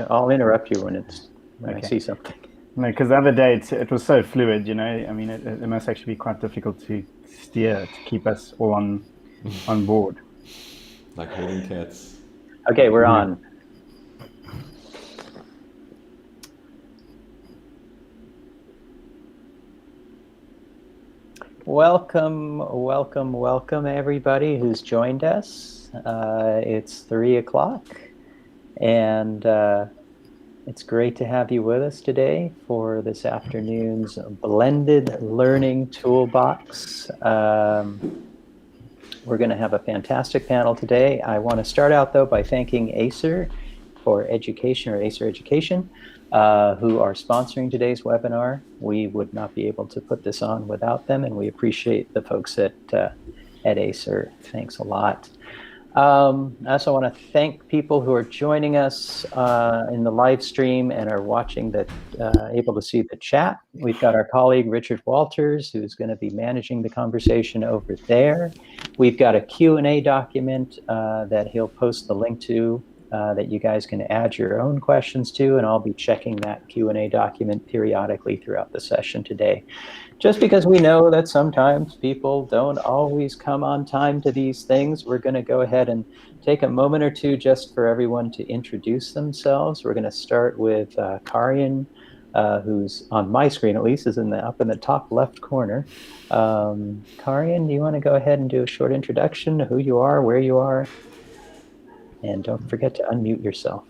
I'll interrupt you when I Okay. see something. No, because the other day it was so fluid, I mean, it must actually be quite difficult to steer to keep us all on board. Like herding cats. Okay, we're Yeah. on. Welcome, everybody who's joined us. It's 3:00, and it's great to have you with us today for this afternoon's Blended Learning Toolbox. We're going to have a fantastic panel today. I want to start out, though, by thanking Acer for Education, or Acer Education, who are sponsoring today's webinar. We would not be able to put this on without them, and we appreciate the folks at Acer. Thanks a lot. I also want to thank people who are joining us in the live stream and are watching able to see the chat. We've got our colleague Richard Walters, who's going to be managing the conversation over there. We've got a Q&A document that he'll post the link to that you guys can add your own questions to, and I'll be checking that Q&A document periodically throughout the session today. Just because we know that sometimes people don't always come on time to these things, we're going to go ahead and take a moment or two just for everyone to introduce themselves. We're going to start with Karian, who's on my screen at least, is up in the top left corner. Karian, do you want to go ahead and do a short introduction, who you are, where you are? And don't forget to unmute yourself.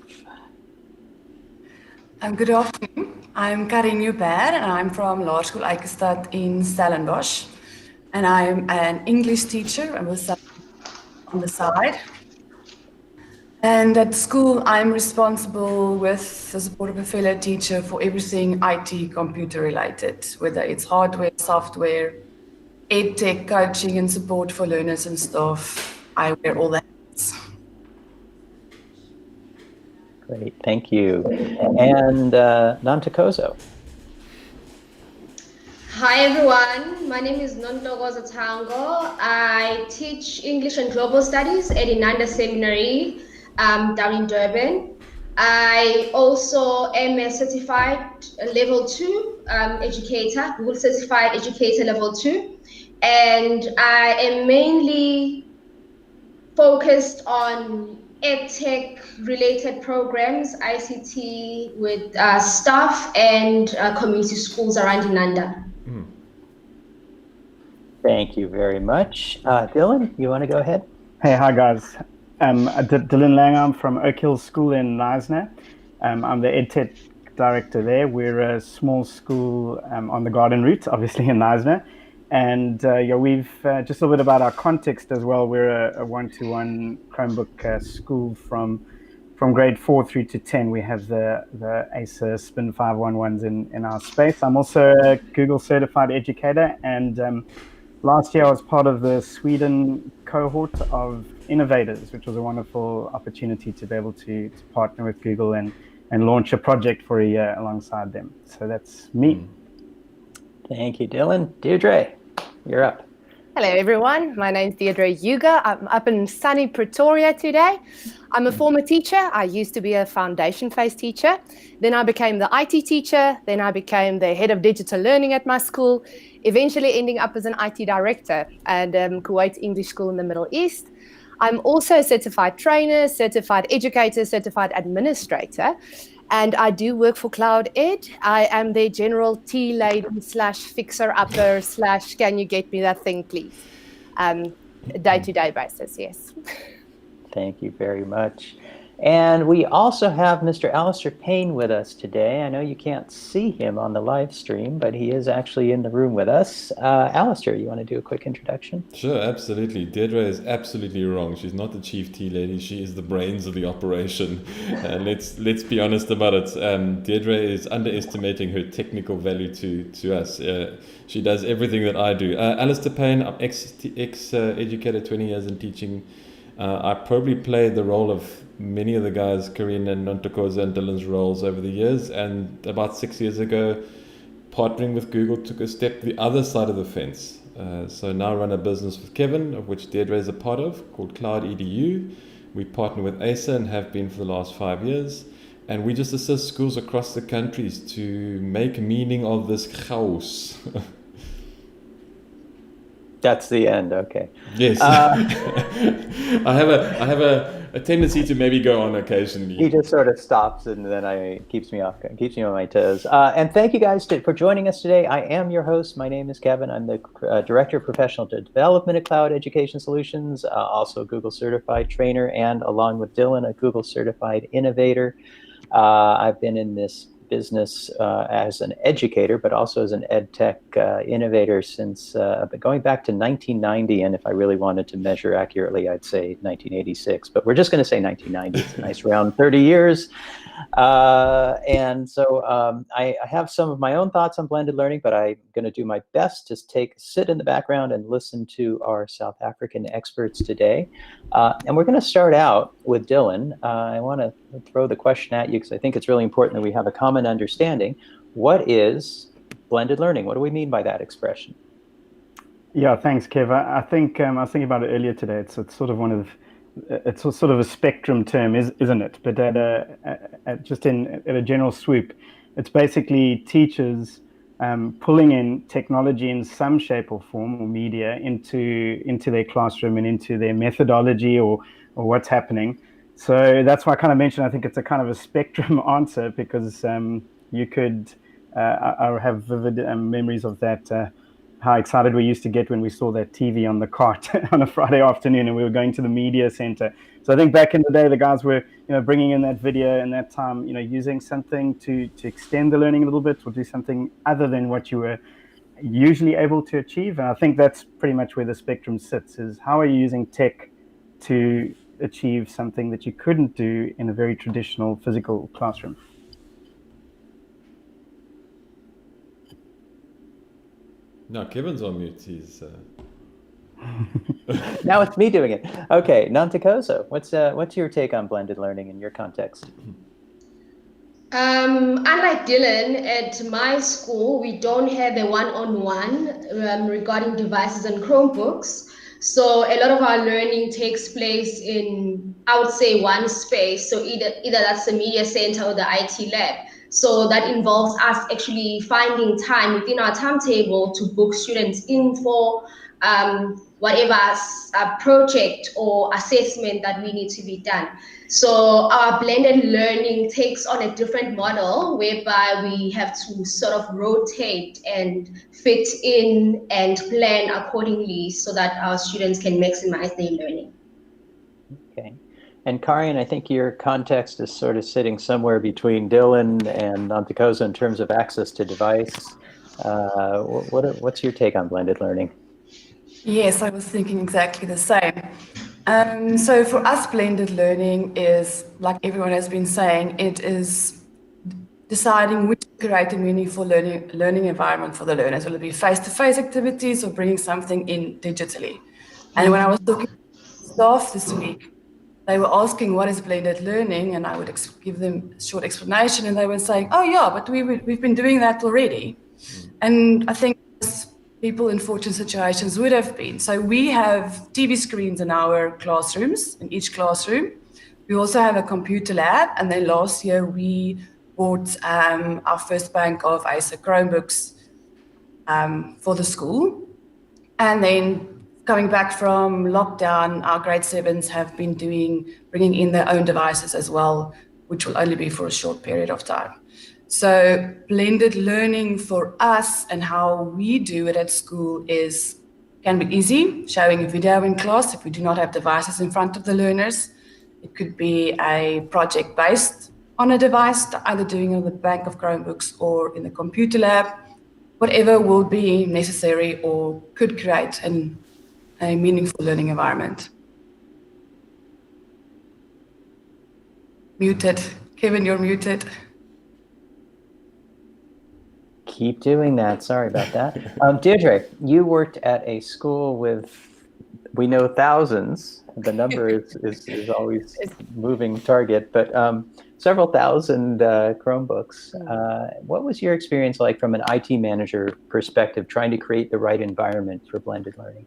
Good afternoon. I'm Karin Newberg, and I'm from Laerskool Eikestad in Stellenbosch. And I'm an English teacher on the side. And at school, I'm responsible with the support of a fellow teacher for everything IT computer related, whether it's hardware, software, EdTech, coaching and support for learners and staff. I wear all the hats. Great, thank you. And Nantakozo. Hi everyone, my name is Nontokozo Tango. I teach English and Global Studies at Inanda Seminary down in Durban. I also am a certified level 2 educator, Google Certified Educator level 2. And I am mainly focused on EdTech related programs, ICT with staff and community schools around Inanda. Thank you very much. Dylan, you want to go ahead? Hey, hi guys. Dylan Lang, from Oak Hill School in Knysna. I'm the EdTech director there. We're a small school on the Garden Route, obviously in Knysna. And we've just a little bit about our context as well. We're a one-to-one Chromebook school from grade 4 through to 10. We have the Acer Spin 511s in our space. I'm also a Google certified educator, and last year I was part of the Sweden cohort of innovators, which was a wonderful opportunity to be able to partner with Google and launch a project for a year alongside them. So that's me. Thank you, Dylan. Deirdre, you're up. Hello, everyone. My name's Deirdre Yuga. I'm up in sunny Pretoria today. I'm a former teacher. I used to be a foundation phase teacher. Then I became the IT teacher. Then I became the head of digital learning at my school, eventually ending up as an IT director at Kuwait English School in the Middle East. I'm also a certified trainer, certified educator, certified administrator. And I do work for Cloud Ed. I am their general tea lady / fixer upper / can you get me that thing, please? Day-to-day basis, yes. Thank you very much. And we also have Mr. Alistair Payne with us today. I know you can't see him on the live stream, but he is actually in the room with us. Alistair, you want to do a quick introduction? Sure, absolutely. Deirdre is absolutely wrong. She's not the chief tea lady. She is the brains of the operation. Let's be honest about it. Deirdre is underestimating her technical value to us. She does everything that I do. Alistair Payne, I'm ex-educator, 20 years in teaching. I probably played the role of many of the guys, Karin and Nontokozo and Dylan's roles over the years, and about 6 years ago, partnering with Google took a step the other side of the fence. So now I run a business with Kevin, of which Deirdre is a part of, called Cloud EDU. We partner with Acer and have been for the last 5 years. And we just assist schools across the countries to make meaning of this chaos. That's the end. Okay. Yes. I have a tendency to maybe go on occasionally. He just sort of stops, and then keeps me on my toes. And thank you guys for joining us today. I am your host. My name is Kevin. I'm the Director of Professional Development at Cloud Education Solutions, also a Google Certified Trainer, and along with Dylan, a Google Certified Innovator. I've been in this business as an educator, but also as an ed tech innovator since going back to 1990. And if I really wanted to measure accurately, I'd say 1986. But we're just going to say 1990. It's a nice round 30 years. And so I have some of my own thoughts on blended learning, but I'm going to do my best to sit in the background and listen to our South African experts today. And we're going to start out with Dylan. I want to throw the question at you because I think it's really important that we have a common understanding. What is blended learning? What do we mean by that expression? Yeah, thanks, Kev. I think I was thinking about it earlier today. It's sort of it's sort of a spectrum term, isn't it? But at a general swoop, it's basically teachers pulling in technology in some shape or form or media into their classroom and into their methodology or what's happening. So that's why I kind of mentioned I think it's a kind of a spectrum answer, because you could I have vivid memories of that. How excited we used to get when we saw that TV on the cart on a Friday afternoon and we were going to the media center. So I think back in the day, the guys were, bringing in that video and that time, using something to extend the learning a little bit or do something other than what you were usually able to achieve. And I think that's pretty much where the spectrum sits, is how are you using tech to achieve something that you couldn't do in a very traditional physical classroom? No, Kevin's on mute. He's Now it's me doing it. Okay, Nantakoso, what's your take on blended learning in your context? Unlike Dylan, at my school, we don't have a one-on-one regarding devices and Chromebooks. So a lot of our learning takes place in, I would say, one space. So either that's the media center or the IT lab. So that involves us actually finding time within our timetable to book students in for whatever project or assessment that we need to be done. So our blended learning takes on a different model whereby we have to sort of rotate and fit in and plan accordingly so that our students can maximize their learning. Okay. And Karian, I think your context is sort of sitting somewhere between Dylan and Nantakoso in terms of access to device. What's your take on blended learning? Yes, I was thinking exactly the same. So for us, blended learning is, like everyone has been saying, it is deciding which to create a meaningful learning environment for the learners. Will it be face-to-face activities or bringing something in digitally? And when I was talking to staff this week, they were asking what is blended learning, and I would give them a short explanation, and they were saying, oh yeah, but we've been doing that already. And I think people in fortunate situations would have been. So we have TV screens in our classrooms, in each classroom. We also have a computer lab, and then last year we bought our first bank of Acer Chromebooks for the school. And then coming back from lockdown, our grade 7s have been bringing in their own devices as well, which will only be for a short period of time. So blended learning for us and how we do it at school can be easy, showing a video in class if we do not have devices in front of the learners. It could be a project based on a device, either doing it on the bank of Chromebooks or in the computer lab, whatever will be necessary or could create a meaningful learning environment. Muted. Kevin, you're muted. Keep doing that. Sorry about that. Deirdre, you worked at a school with, we know, thousands. The number is always moving target, but several thousand Chromebooks. What was your experience like from an IT manager perspective, trying to create the right environment for blended learning?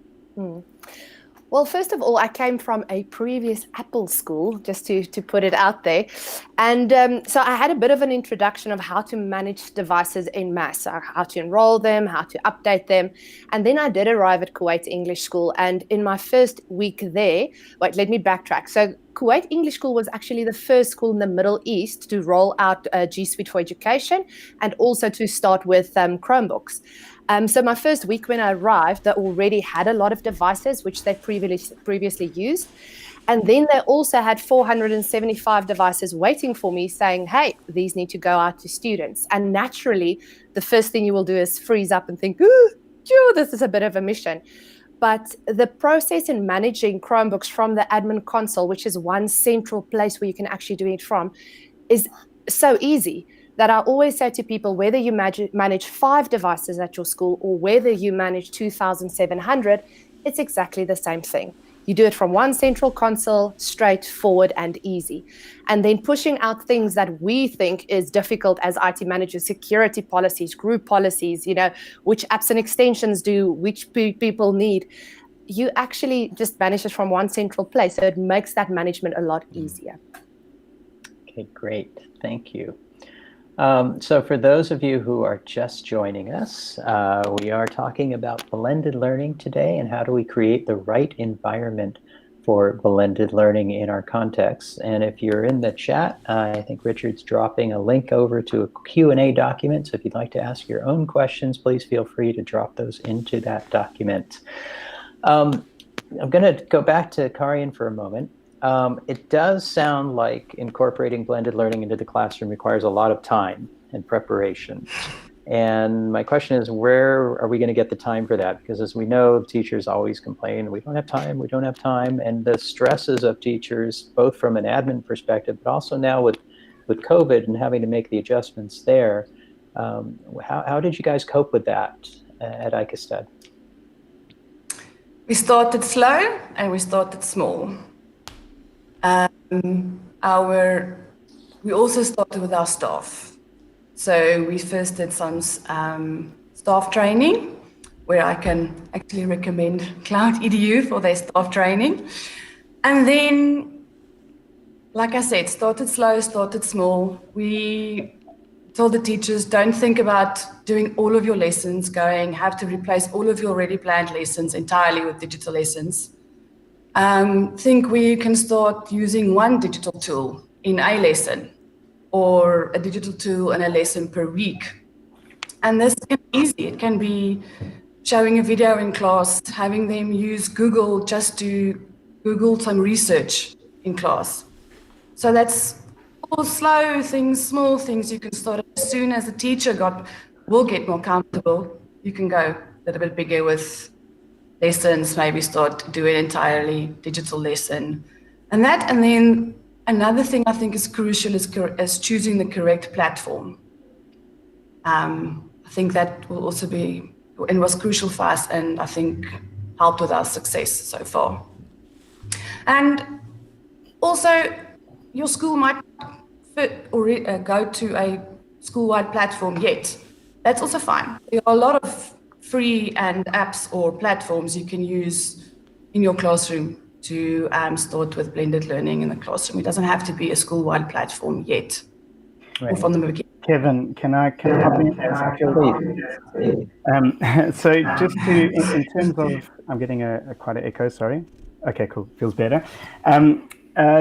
Well, first of all, I came from a previous Apple school, just to put it out there. And so I had a bit of an introduction of how to manage devices en masse, how to enroll them, how to update them. And then I did arrive at Kuwait English School. And in my first week there, wait, let me backtrack. So Kuwait English School was actually the first school in the Middle East to roll out G Suite for Education and also to start with Chromebooks. So my first week when I arrived, they already had a lot of devices which they previously used. And then they also had 475 devices waiting for me saying, hey, these need to go out to students. And naturally, the first thing you will do is freeze up and think, ooh, this is a bit of a mission. But the process in managing Chromebooks from the admin console, which is one central place where you can actually do it from, is so easy that I always say to people, whether you manage 5 devices at your school or whether you manage 2,700, it's exactly the same thing. You do it from one central console, straightforward and easy. And then pushing out things that we think is difficult as IT managers, security policies, group policies, which apps and extensions do, which people need. You actually just manage it from one central place. So it makes that management a lot easier. Okay, great. Thank you. So for those of you who are just joining us, we are talking about blended learning today and how do we create the right environment for blended learning in our context. And if you're in the chat, I think Richard's dropping a link over to a Q&A document. So if you'd like to ask your own questions, please feel free to drop those into that document. I'm going to go back to Karian for a moment. It does sound like incorporating blended learning into the classroom requires a lot of time and preparation. And my question is, where are we going to get the time for that? Because as we know, teachers always complain, we don't have time. And the stresses of teachers, both from an admin perspective, but also now with COVID and having to make the adjustments there. How did you guys cope with that at ICASTUD? We started slow and we started small. We also started with our staff. So we first did some staff training, where I can actually recommend Cloud EDU for their staff training. And then, like I said, started slow, started small. We told the teachers, don't think about doing all of your lessons, have to replace all of your already planned lessons entirely with digital lessons. Think we can start using one digital tool in a lesson or a digital tool in a lesson per week. And this can be easy. It can be showing a video in class, having them use Google just to Google some research in class. So that's all slow things, small things you can start. As soon as the teacher will get more comfortable, you can go a little bit bigger with lessons, maybe start doing entirely digital lesson. And then another thing I think is crucial is choosing the correct platform. I think that will also be, and was crucial for us, and I think helped with our success so far. And also, your school might fit or go to a school-wide platform yet. That's also fine. There are a lot of free and apps or platforms you can use in your classroom to start with blended learning in the classroom. It doesn't have to be a school-wide platform yet. Right. Or from the beginning. Kevin, can I hop in? So just in terms of, I'm getting quite an echo, sorry. Okay, cool, feels better.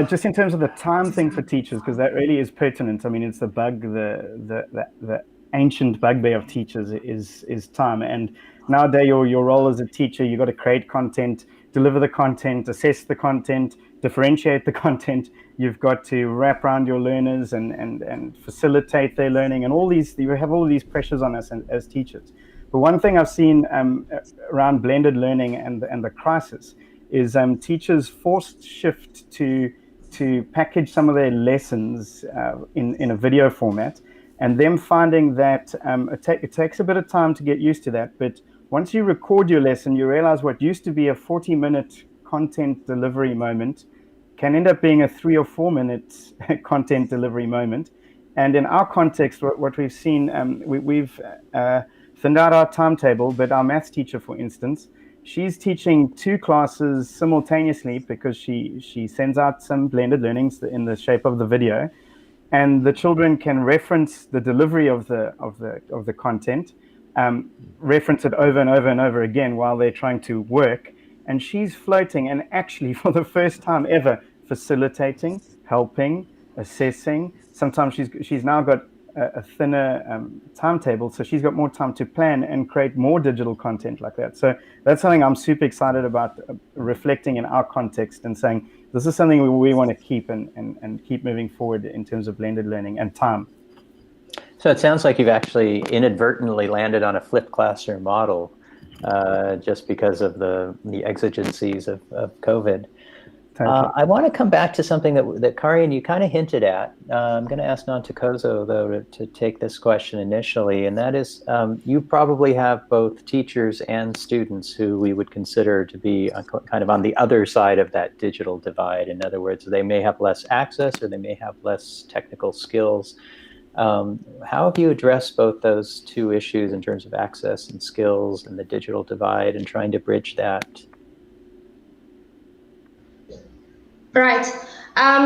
Just in terms of the time thing for teachers, because that really is pertinent. I mean, it's the ancient bugbear of teachers is time. And nowadays, your role as a teacher, you've got to create content, deliver the content, assess the content, differentiate the content. You've got to wrap around your learners and facilitate their learning, and you have all these pressures on us as teachers. But one thing I've seen around blended learning and the crisis is teachers forced shift to package some of their lessons in a video format, and them finding that it takes a bit of time to get used to that. But once you record your lesson, you realize what used to be a 40-minute content delivery moment can end up being a 3 or 4 minute content delivery moment. And in our context, what we've seen, we've thinned out our timetable, but our maths teacher, for instance, she's teaching 2 classes simultaneously because she sends out some blended learnings in the shape of the video, and the children can reference the delivery of the content, reference it over and over and over again while they're trying to work. And she's floating and actually, for the first time ever, facilitating, helping, assessing. Sometimes she's now got a thinner timetable, so she's got more time to plan and create more digital content like that. So that's something I'm super excited about, reflecting in our context and saying this is something we want to keep and keep moving forward in terms of blended learning and time. So it sounds like you've actually inadvertently landed on a flipped classroom model just because of the exigencies of COVID. Totally. I want to come back to something that Karian, you kind of hinted at. I'm going to ask Nantakozo, though, to take this question initially, and that is, you probably have both teachers and students who we would consider to be kind of on the other side of that digital divide. In other words, they may have less access or they may have less technical skills. How have you addressed both those two issues in terms of access and skills and the digital divide and trying to bridge that? Right.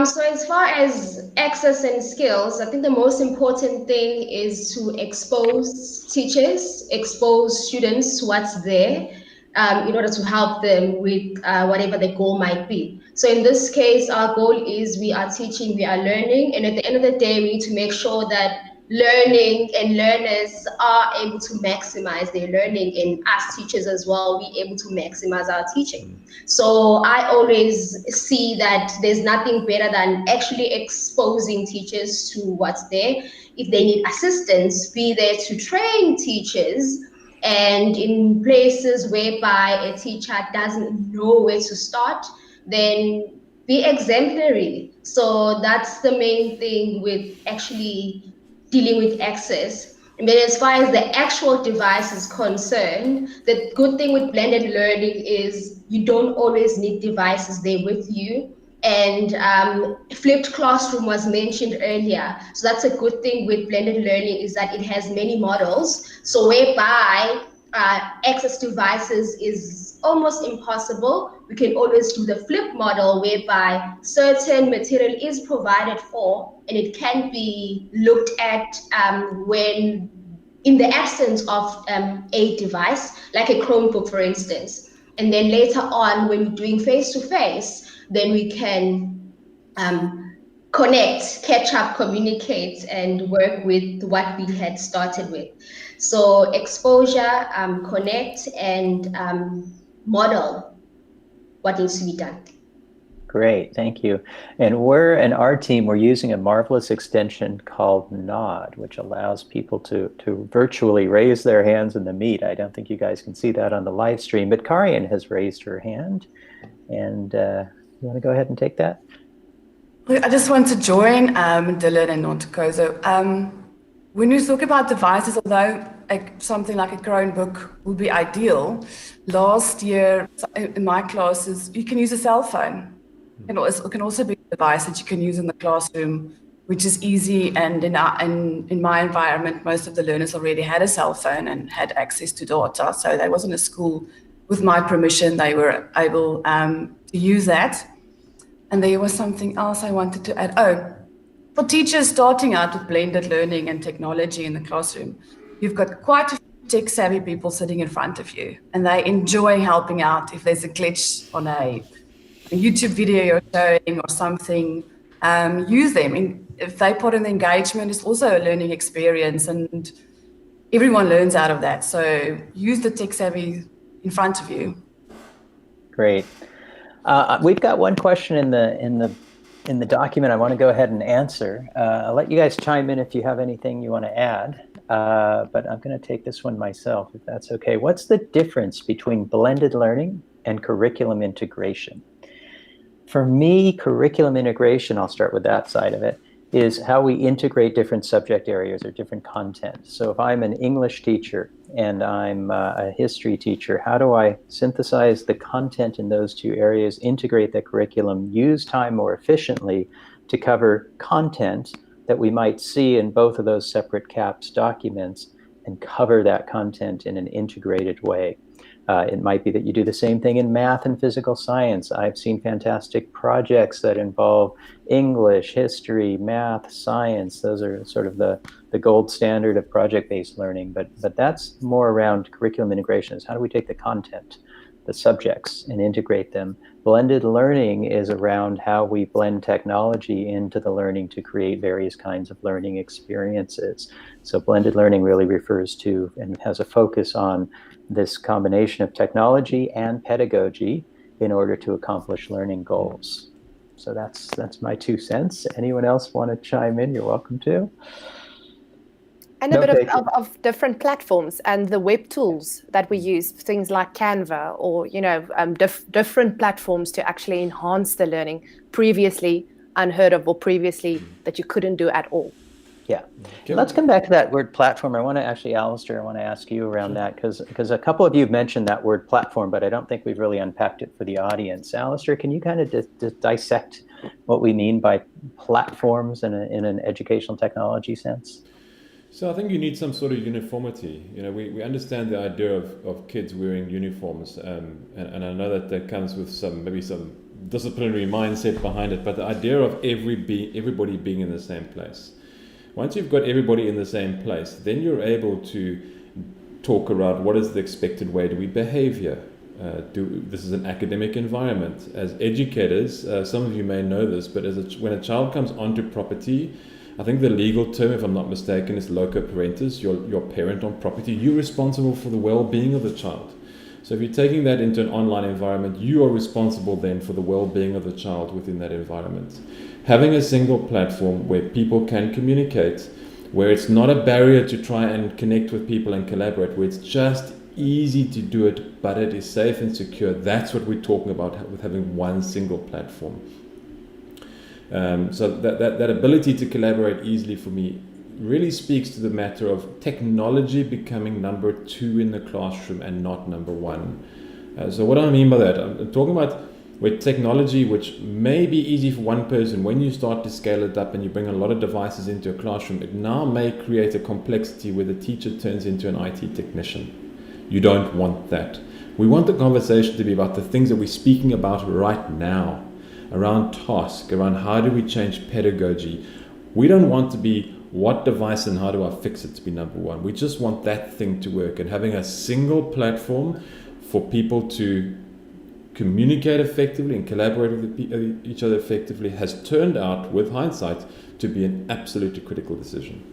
So as far as access and skills, I think the most important thing is to expose teachers, expose students to what's there in order to help them with whatever the goal might be. So in this case, our goal is we are teaching, we are learning, and at the end of the day, we need to make sure that learning and learners are able to maximize their learning, and as teachers as well, we able to maximize our teaching. So I always see that there's nothing better than actually exposing teachers to what's there. If they need assistance, be there to train teachers. And in places whereby a teacher doesn't know where to start, then be exemplary. So that's the main thing with actually dealing with access. And then as far as the actual device is concerned, the good thing with blended learning is you don't always need devices there with you. And flipped classroom was mentioned earlier. So that's a good thing with blended learning, is that it has many models. So whereby access devices is almost impossible, we can always do the flip model whereby certain material is provided for and it can be looked at when in the absence of a device, like a Chromebook, for instance. And then later on, when we're doing face-to-face, then we can connect, catch up, communicate, and work with what we had started with. So exposure, connect, and model what needs to be done. Great, thank you. And our team, we're using a marvelous extension called Nod, which allows people to virtually raise their hands in the meet. I don't think you guys can see that on the live stream, but Karian has raised her hand. And you want to go ahead and take that? I just want to join Dylan and Nantakozo. When you talk about devices, although something like a Chromebook would be ideal, last year in my classes, you can use a cell phone. It can also be a device that you can use in the classroom, which is easy. And in my environment, most of the learners already had a cell phone and had access to data. So they wasn't a school, with my permission, they were able to use that. And there was something else I wanted to add. Oh, for teachers starting out with blended learning and technology in the classroom, you've got quite a few tech-savvy people sitting in front of you, and they enjoy helping out if there's a glitch on a YouTube video you're showing or something. Use them. If they put in the engagement, it's also a learning experience, and everyone learns out of that. So use the tech-savvy in front of you. Great. We've got one question in the document I want to go ahead and answer. I'll let you guys chime in if you have anything you want to add, but I'm going to take this one myself, if that's okay. What's the difference between blended learning and curriculum integration? For me, curriculum integration, I'll start with that side of it, is how we integrate different subject areas or different content. So if I'm an English teacher and I'm a history teacher, how do I synthesize the content in those two areas, integrate the curriculum, use time more efficiently to cover content that we might see in both of those separate CAPS documents and cover that content in an integrated way? It might be that you do the same thing in math and physical science. I've seen fantastic projects that involve English, history, math, science. Those are sort of the gold standard of project-based learning. But that's more around curriculum integration. Is how do we take the content, the subjects, and integrate them? Blended learning is around how we blend technology into the learning to create various kinds of learning experiences. So blended learning really refers to and has a focus on this combination of technology and pedagogy in order to accomplish learning goals. So that's my 2 cents. Anyone else want to chime in? You're welcome to. And a bit of different platforms and the web tools that we use, things like Canva or, different platforms to actually enhance the learning previously unheard of or previously that you couldn't do at all. Yeah. Let's come back to that word platform. I want to actually, Alistair, I want to ask you around that because a couple of you have mentioned that word platform, but I don't think we've really unpacked it for the audience. Alistair, can you kind of dissect what we mean by platforms in an educational technology sense? So I think you need some sort of uniformity. We understand the idea of kids wearing uniforms, and I know that comes with some disciplinary mindset behind it, but the idea of everybody being in the same place. Once you've got everybody in the same place, then you're able to talk around what is the expected way do we behave here. This is an academic environment. As educators, some of you may know this, but when a child comes onto property, I think the legal term, if I'm not mistaken, is loco parentis, your parent on property. You're responsible for the well-being of the child. So if you're taking that into an online environment, you are responsible then for the well-being of the child within that environment. Having a single platform where people can communicate, where it's not a barrier to try and connect with people and collaborate, where it's just easy to do it, but it is safe and secure. That's what we're talking about with having one single platform. So that ability to collaborate easily for me really speaks to the matter of technology becoming number 2 in the classroom and not number 1. So what do I mean by that? I'm talking about where technology, which may be easy for one person, when you start to scale it up and you bring a lot of devices into a classroom, it now may create a complexity where the teacher turns into an IT technician. You don't want that. We want the conversation to be about the things that we're speaking about right now, around task, around how do we change pedagogy. We don't want to be what device and how do I fix it to be number 1. We just want that thing to work, and having a single platform for people to communicate effectively and collaborate with each other effectively has turned out, with hindsight, to be an absolutely critical decision.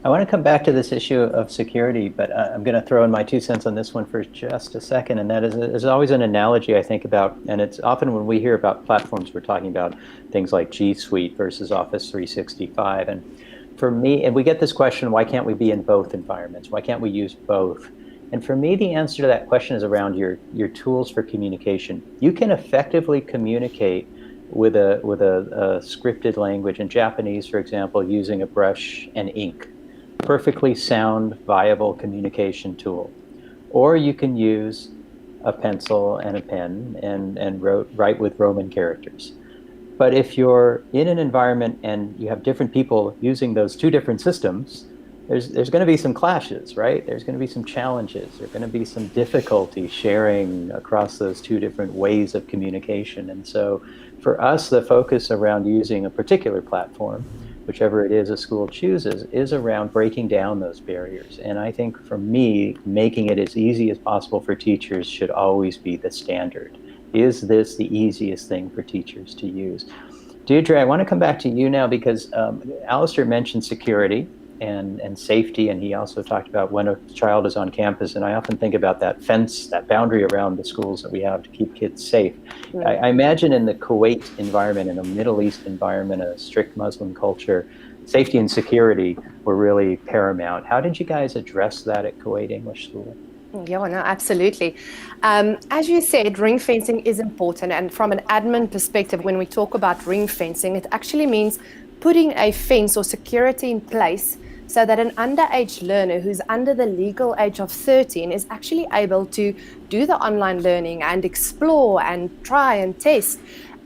I want to come back to this issue of security, but I'm going to throw in my 2 cents on this one for just a second. And that is, there's always an analogy I think about, and it's often when we hear about platforms, we're talking about things like G Suite versus Office 365. And for me, and we get this question, why can't we be in both environments? Why can't we use both? And for me, the answer to that question is around your tools for communication. You can effectively communicate with a scripted language in Japanese, for example, using a brush and ink. Perfectly sound, viable communication tool. Or you can use a pencil and a pen and write with Roman characters. But if you're in an environment and you have different people using those 2 different systems, there's going to be some clashes, right? There's going to be some challenges. There's going to be some difficulty sharing across those 2 different ways of communication. And so for us, the focus around using a particular platform, whichever it is a school chooses, is around breaking down those barriers. And I think for me, making it as easy as possible for teachers should always be the standard. Is this the easiest thing for teachers to use? Deirdre, I want to come back to you now because Alistair mentioned security and safety, and he also talked about when a child is on campus, and I often think about that fence, that boundary around the schools that we have to keep kids safe. Right. I imagine in the Kuwait environment, in a Middle East environment, a strict Muslim culture, safety and security were really paramount. How did you guys address that at Kuwait English School? Yeah, no, absolutely. As you said, ring fencing is important. And from an admin perspective, when we talk about ring fencing, it actually means putting a fence or security in place so that an underage learner who's under the legal age of 13 is actually able to do the online learning and explore and try and test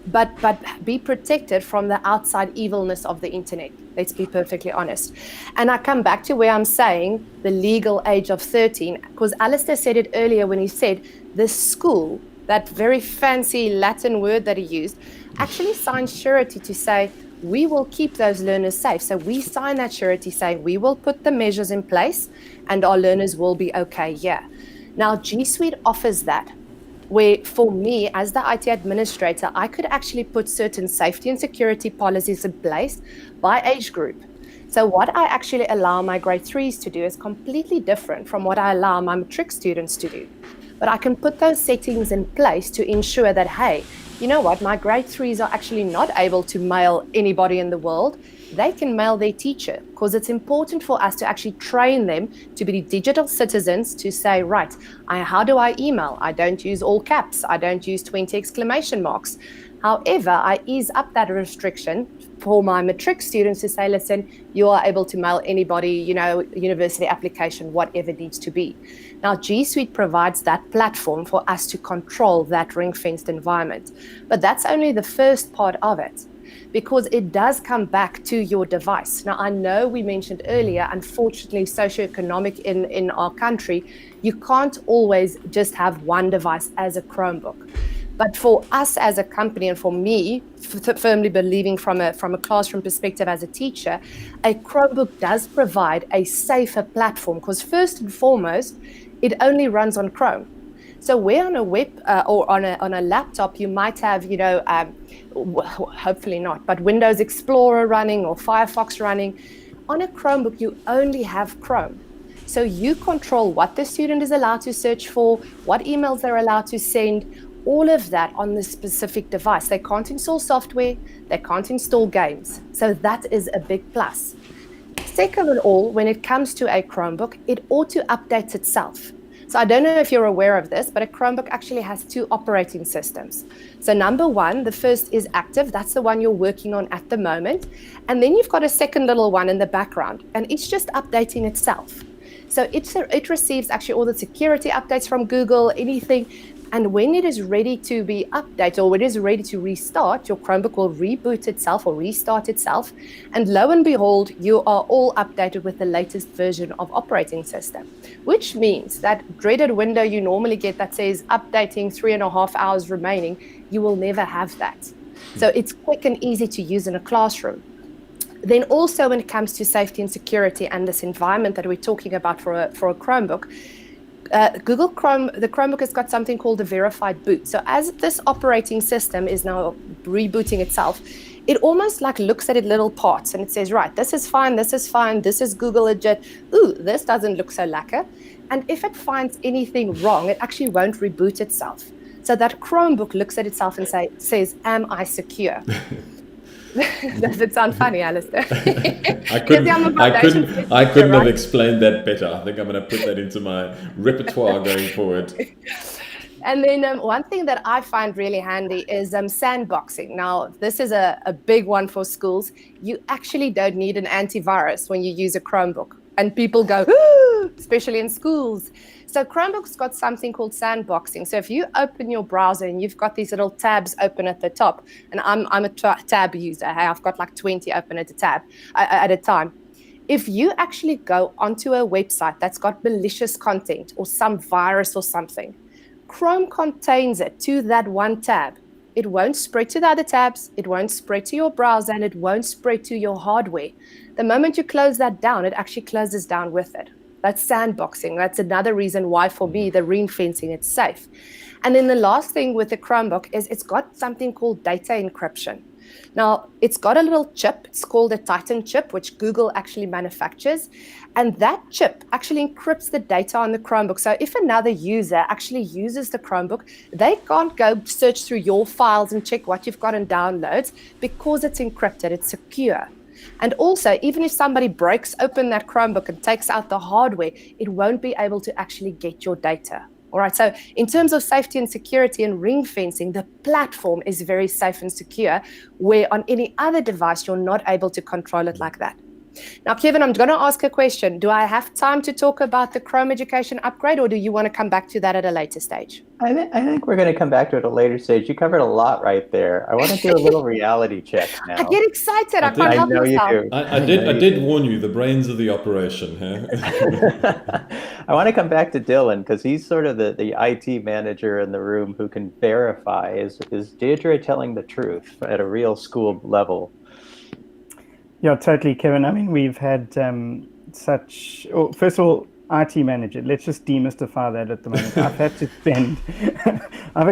but be protected from the outside evilness of the internet. Let's be perfectly honest. And I come back to where I'm saying the legal age of 13, because Alistair said it earlier when he said the school, that very fancy Latin word that he used, actually signed surety to say, we will keep those learners safe. So we sign that surety saying we will put the measures in place and our learners will be okay here. Now, G Suite offers that, where for me as the IT administrator, I could actually put certain safety and security policies in place by age group. So what I actually allow my grade 3s to do is completely different from what I allow my matric students to do. But I can put those settings in place to ensure that, hey, you know what, my grade 3s are actually not able to mail anybody in the world. They can mail their teacher, because it's important for us to actually train them to be digital citizens, to say, right, how do I email? I don't use all caps. I don't use 20 exclamation marks. However, I ease up that restriction for my matric students to say, listen, you are able to mail anybody, university application, whatever needs to be. Now, G Suite provides that platform for us to control that ring-fenced environment. But that's only the first part of it, because it does come back to your device. Now, I know we mentioned earlier, unfortunately, socioeconomic in our country, you can't always just have one device as a Chromebook. But for us as a company, and for me, firmly believing from a classroom perspective as a teacher, a Chromebook does provide a safer platform, because first and foremost, it only runs on Chrome. So where on a web or on a laptop, you might have, hopefully not, but Windows Explorer running or Firefox running. On a Chromebook, you only have Chrome. So you control what the student is allowed to search for, what emails they're allowed to send, all of that on the specific device. They can't install software, they can't install games. So that is a big plus. Second of all, when it comes to a Chromebook, it auto-updates itself. So I don't know if you're aware of this, but a Chromebook actually has 2 operating systems. So number one, the first is active. That's the one you're working on at the moment. And then you've got a second little one in the background, and it's just updating itself. So it receives actually all the security updates from Google, anything. And when it is ready to be updated, or when it is ready to restart, your Chromebook will reboot itself or restart itself. And lo and behold, you are all updated with the latest version of operating system, which means that dreaded window you normally get that says updating 3.5 hours remaining, you will never have that. So it's quick and easy to use in a classroom. Then also when it comes to safety and security and this environment that we're talking about for a Chromebook, Google Chrome, the Chromebook has got something called a verified boot. So as this operating system is now rebooting itself, it almost like looks at it little parts and it says, right, this is fine, this is Google legit. Ooh, this doesn't look so lacquer. And if it finds anything wrong, it actually won't reboot itself. So that Chromebook looks at itself and says, am I secure? Does it sound funny, Alistair? I couldn't have explained that better. I think I'm going to put that into my repertoire going forward. And then one thing that I find really handy is sandboxing. Now, this is a big one for schools. You actually don't need an antivirus when you use a Chromebook. And people go, ooh, especially in schools. So Chromebook's got something called sandboxing. So if you open your browser and you've got these little tabs open at the top, and I'm a tab user. I've got like 20 open at a time. If you actually go onto a website that's got malicious content or some virus or something, Chrome contains it to that one tab. It won't spread to the other tabs, it won't spread to your browser, and it won't spread to your hardware. The moment you close that down, it actually closes down with it. That's sandboxing. That's another reason why, for me, the ring fencing, it's safe. And then the last thing with the Chromebook is it's got something called data encryption. Now, it's got a little chip. It's called a Titan chip, which Google actually manufactures. And that chip actually encrypts the data on the Chromebook. So if another user actually uses the Chromebook, they can't go search through your files and check what you've got in downloads because it's encrypted. It's secure. And also, even if somebody breaks open that Chromebook and takes out the hardware, it won't be able to actually get your data. All right, so in terms of safety and security and ring fencing, the platform is very safe and secure, where on any other device, you're not able to control it like that. Now, Kevin, I'm going to ask a question. Do I have time to talk about the Chrome education upgrade, or do you want to come back to that at a later stage? I think we're going to come back to it at a later stage. You covered a lot right there. I want to do a little reality check now. I get excited. I can't I help know myself. you do. I did warn you, the brains of the operation. Huh? I want to come back to Dylan because he's sort of the IT manager in the room who can verify. Is Deirdre telling the truth at a real school level? Yeah, totally, Kevin. I mean, we've had first of all, IT manager. Let's just demystify that at the moment. I've had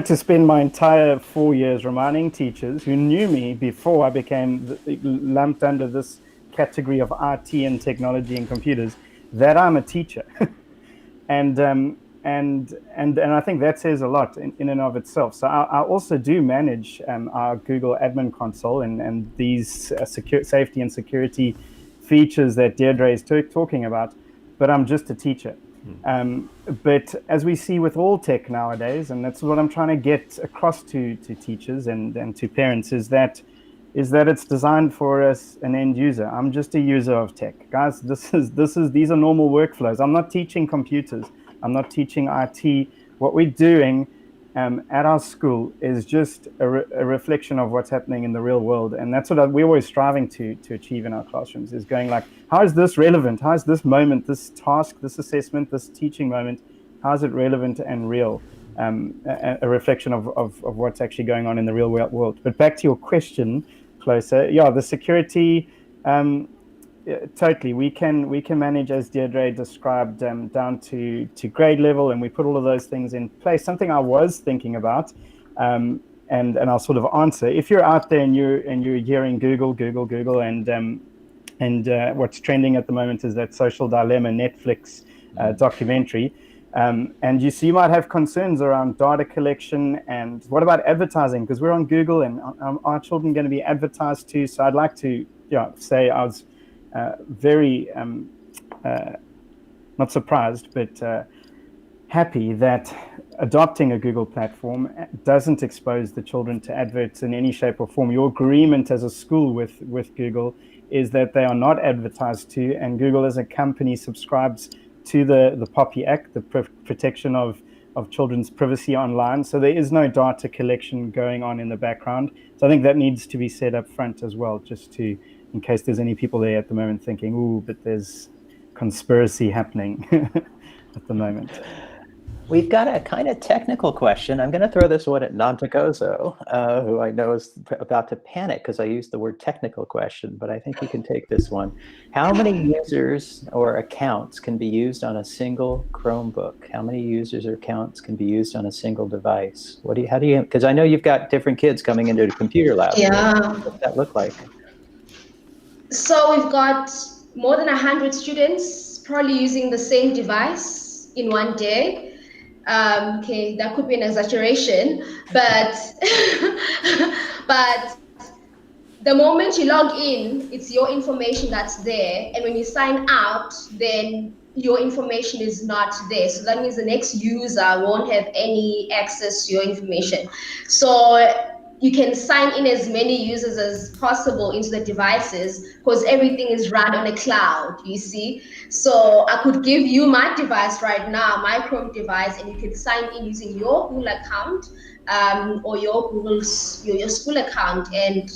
to spend my entire 4 years reminding teachers who knew me before I became lumped under this category of IT and technology and computers that I'm a teacher. And I think that says a lot in and of itself. So I also do manage our Google admin console and these safety and security features that Deirdre is talking about, but I'm just a teacher. But as we see with all tech nowadays, and that's what I'm trying to get across to teachers and to parents, is that it's designed for us, an end user. I'm just a user of tech, guys. These are normal workflows. I'm not teaching computers. I'm not teaching IT. What we're doing at our school is just a reflection of what's happening in the real world, and that's what we're always striving to achieve in our classrooms. Is going like, how is this relevant? How is this moment, this task, this assessment, this teaching moment? How is it relevant and real? A reflection of what's actually going on in the real world. But back to your question, closer. Yeah, the security, totally. We can manage, as Deirdre described, down to grade level, and we put all of those things in place. Something I was thinking about, and I'll sort of answer. If you're out there and you're hearing Google, and what's trending at the moment is that Social Dilemma Netflix documentary. And you might have concerns around data collection and what about advertising? Because we're on Google and our children going to be advertised to. So I'd like to say I was very not surprised, but happy that adopting a Google platform doesn't expose the children to adverts in any shape or form. Your agreement as a school with Google is that they are not advertised to, and Google as a company subscribes to the POPI Act, the protection of children's privacy online. So there is no data collection going on in the background. So I think that needs to be said up front as well, just in case there's any people there at the moment thinking, ooh, but there's conspiracy happening at the moment. We've got a kind of technical question. I'm going to throw this one at Nantagozo, who I know is about to panic because I used the word technical question, but I think you can take this one. How many users or accounts can be used on a single Chromebook? How many users or accounts can be used on a single device? How do you, because I know you've got different kids coming into the computer lab. Yeah. What does that look like? So we've got more than 100 students probably using the same device in one day. Okay, that could be an exaggeration, but but the moment you log in, it's your information that's there, and when you sign out, then your information is not there. So that means the next user won't have any access to your information. So you can sign in as many users as possible into the devices because everything is run on a cloud, you see. So I could give you my device right now, my Chrome device, and you can sign in using your Google account or your school account, and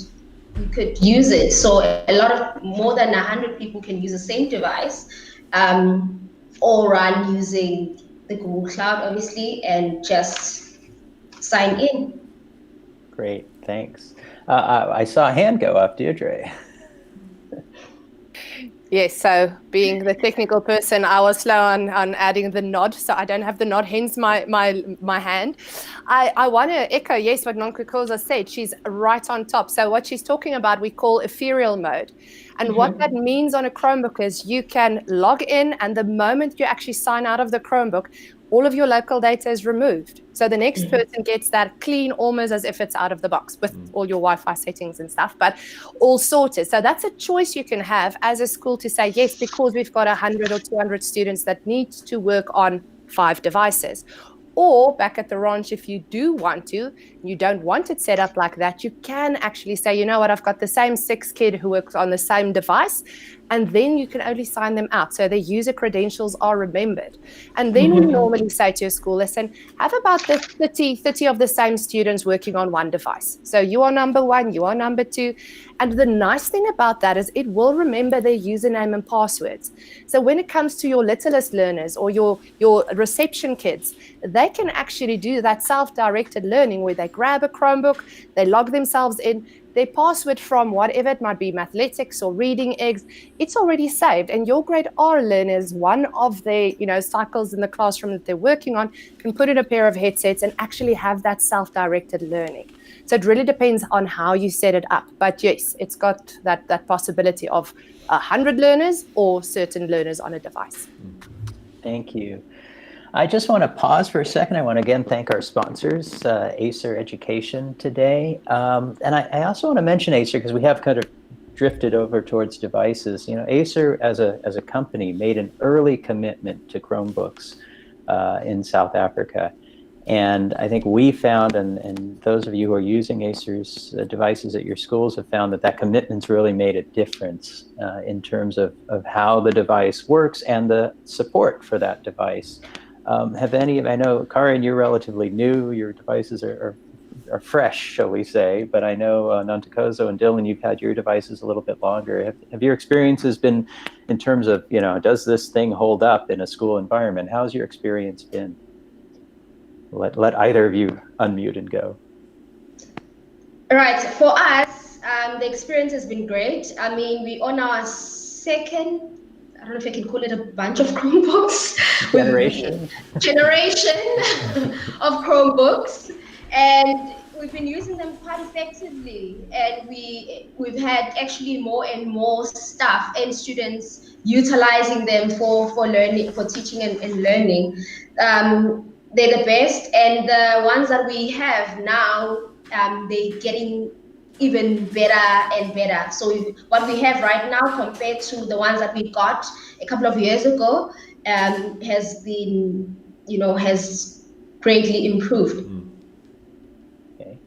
you could use it. So more than 100 people can use the same device, all run using the Google Cloud, obviously, and just sign in. Great, thanks. I saw a hand go up, Deirdre. Yes, so being the technical person, I was slow on adding the nod, so I don't have the nod, hence my hand. I want to echo, yes, what Nonkukoza said. She's right on top. So what she's talking about, we call ethereal mode. And what that means on a Chromebook is you can log in, and the moment you actually sign out of the Chromebook, all of your local data is removed. So the next person gets that clean, almost as if it's out of the box with all your Wi-Fi settings and stuff, but all sorted. So that's a choice you can have as a school to say, yes, because we've got 100 or 200 students that need to work on 5 devices. Or back at the ranch, if you do want to, you don't want it set up like that, you can actually say, you know what, I've got the same 6 kid who works on the same device. and then you can only sign them out. So their user credentials are remembered. And then we normally say to a school, listen, have about the 30 of the same students working on one device. So you are number one, you are number two. And the nice thing about that is it will remember their username and passwords. So when it comes to your littlest learners or your reception kids, they can actually do that self-directed learning where they grab a Chromebook, they log themselves in, their password from whatever it might be, mathematics or reading eggs, it's already saved. And your grade R learners, one of their cycles in the classroom that they're working on, can put in a pair of headsets and actually have that self-directed learning. So it really depends on how you set it up. But yes, it's got that possibility of 100 learners or certain learners on a device. Thank you. I just want to pause for a second. I want to again thank our sponsors, Acer Education today. And I also want to mention Acer because we have kind of drifted over towards devices. Acer as a company made an early commitment to Chromebooks in South Africa. And I think we found, and those of you who are using Acer's devices at your schools have found that commitment's really made a difference in terms of how the device works and the support for that device. I know, Karin, you're relatively new, your devices are fresh, shall we say, but I know Nantakozo and Dylan, you've had your devices a little bit longer. Have your experiences been in terms of, does this thing hold up in a school environment? How's your experience been? Let either of you unmute and go. All right, for us, the experience has been great. I mean, we're on our second, I don't know if I can call it a bunch of Chromebooks. Generation of Chromebooks, and we've been using them quite effectively. And we've had actually more and more staff and students utilizing them for learning, for teaching and learning. They're the best, and the ones that we have now, they're getting even better and better. So what we have right now compared to the ones that we got a couple of years ago has been, has greatly improved. Okay.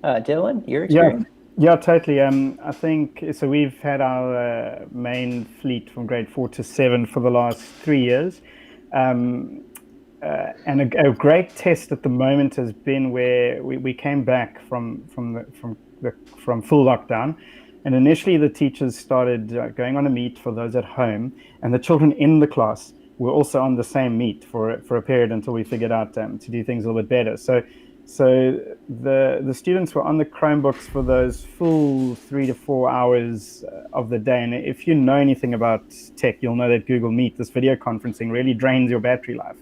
Dylan, your experience? Yeah, totally. I think, so we've had our main fleet from grade 4 to 7 for the last 3 years. And a great test at the moment has been where we came back from full lockdown, and initially the teachers started going on a meet for those at home, and the children in the class were also on the same meet for a period until we figured out to do things a little bit better. So the students were on the Chromebooks for those full 3 to 4 hours of the day. And if you know anything about tech, you'll know that Google Meet, this video conferencing, really drains your battery life.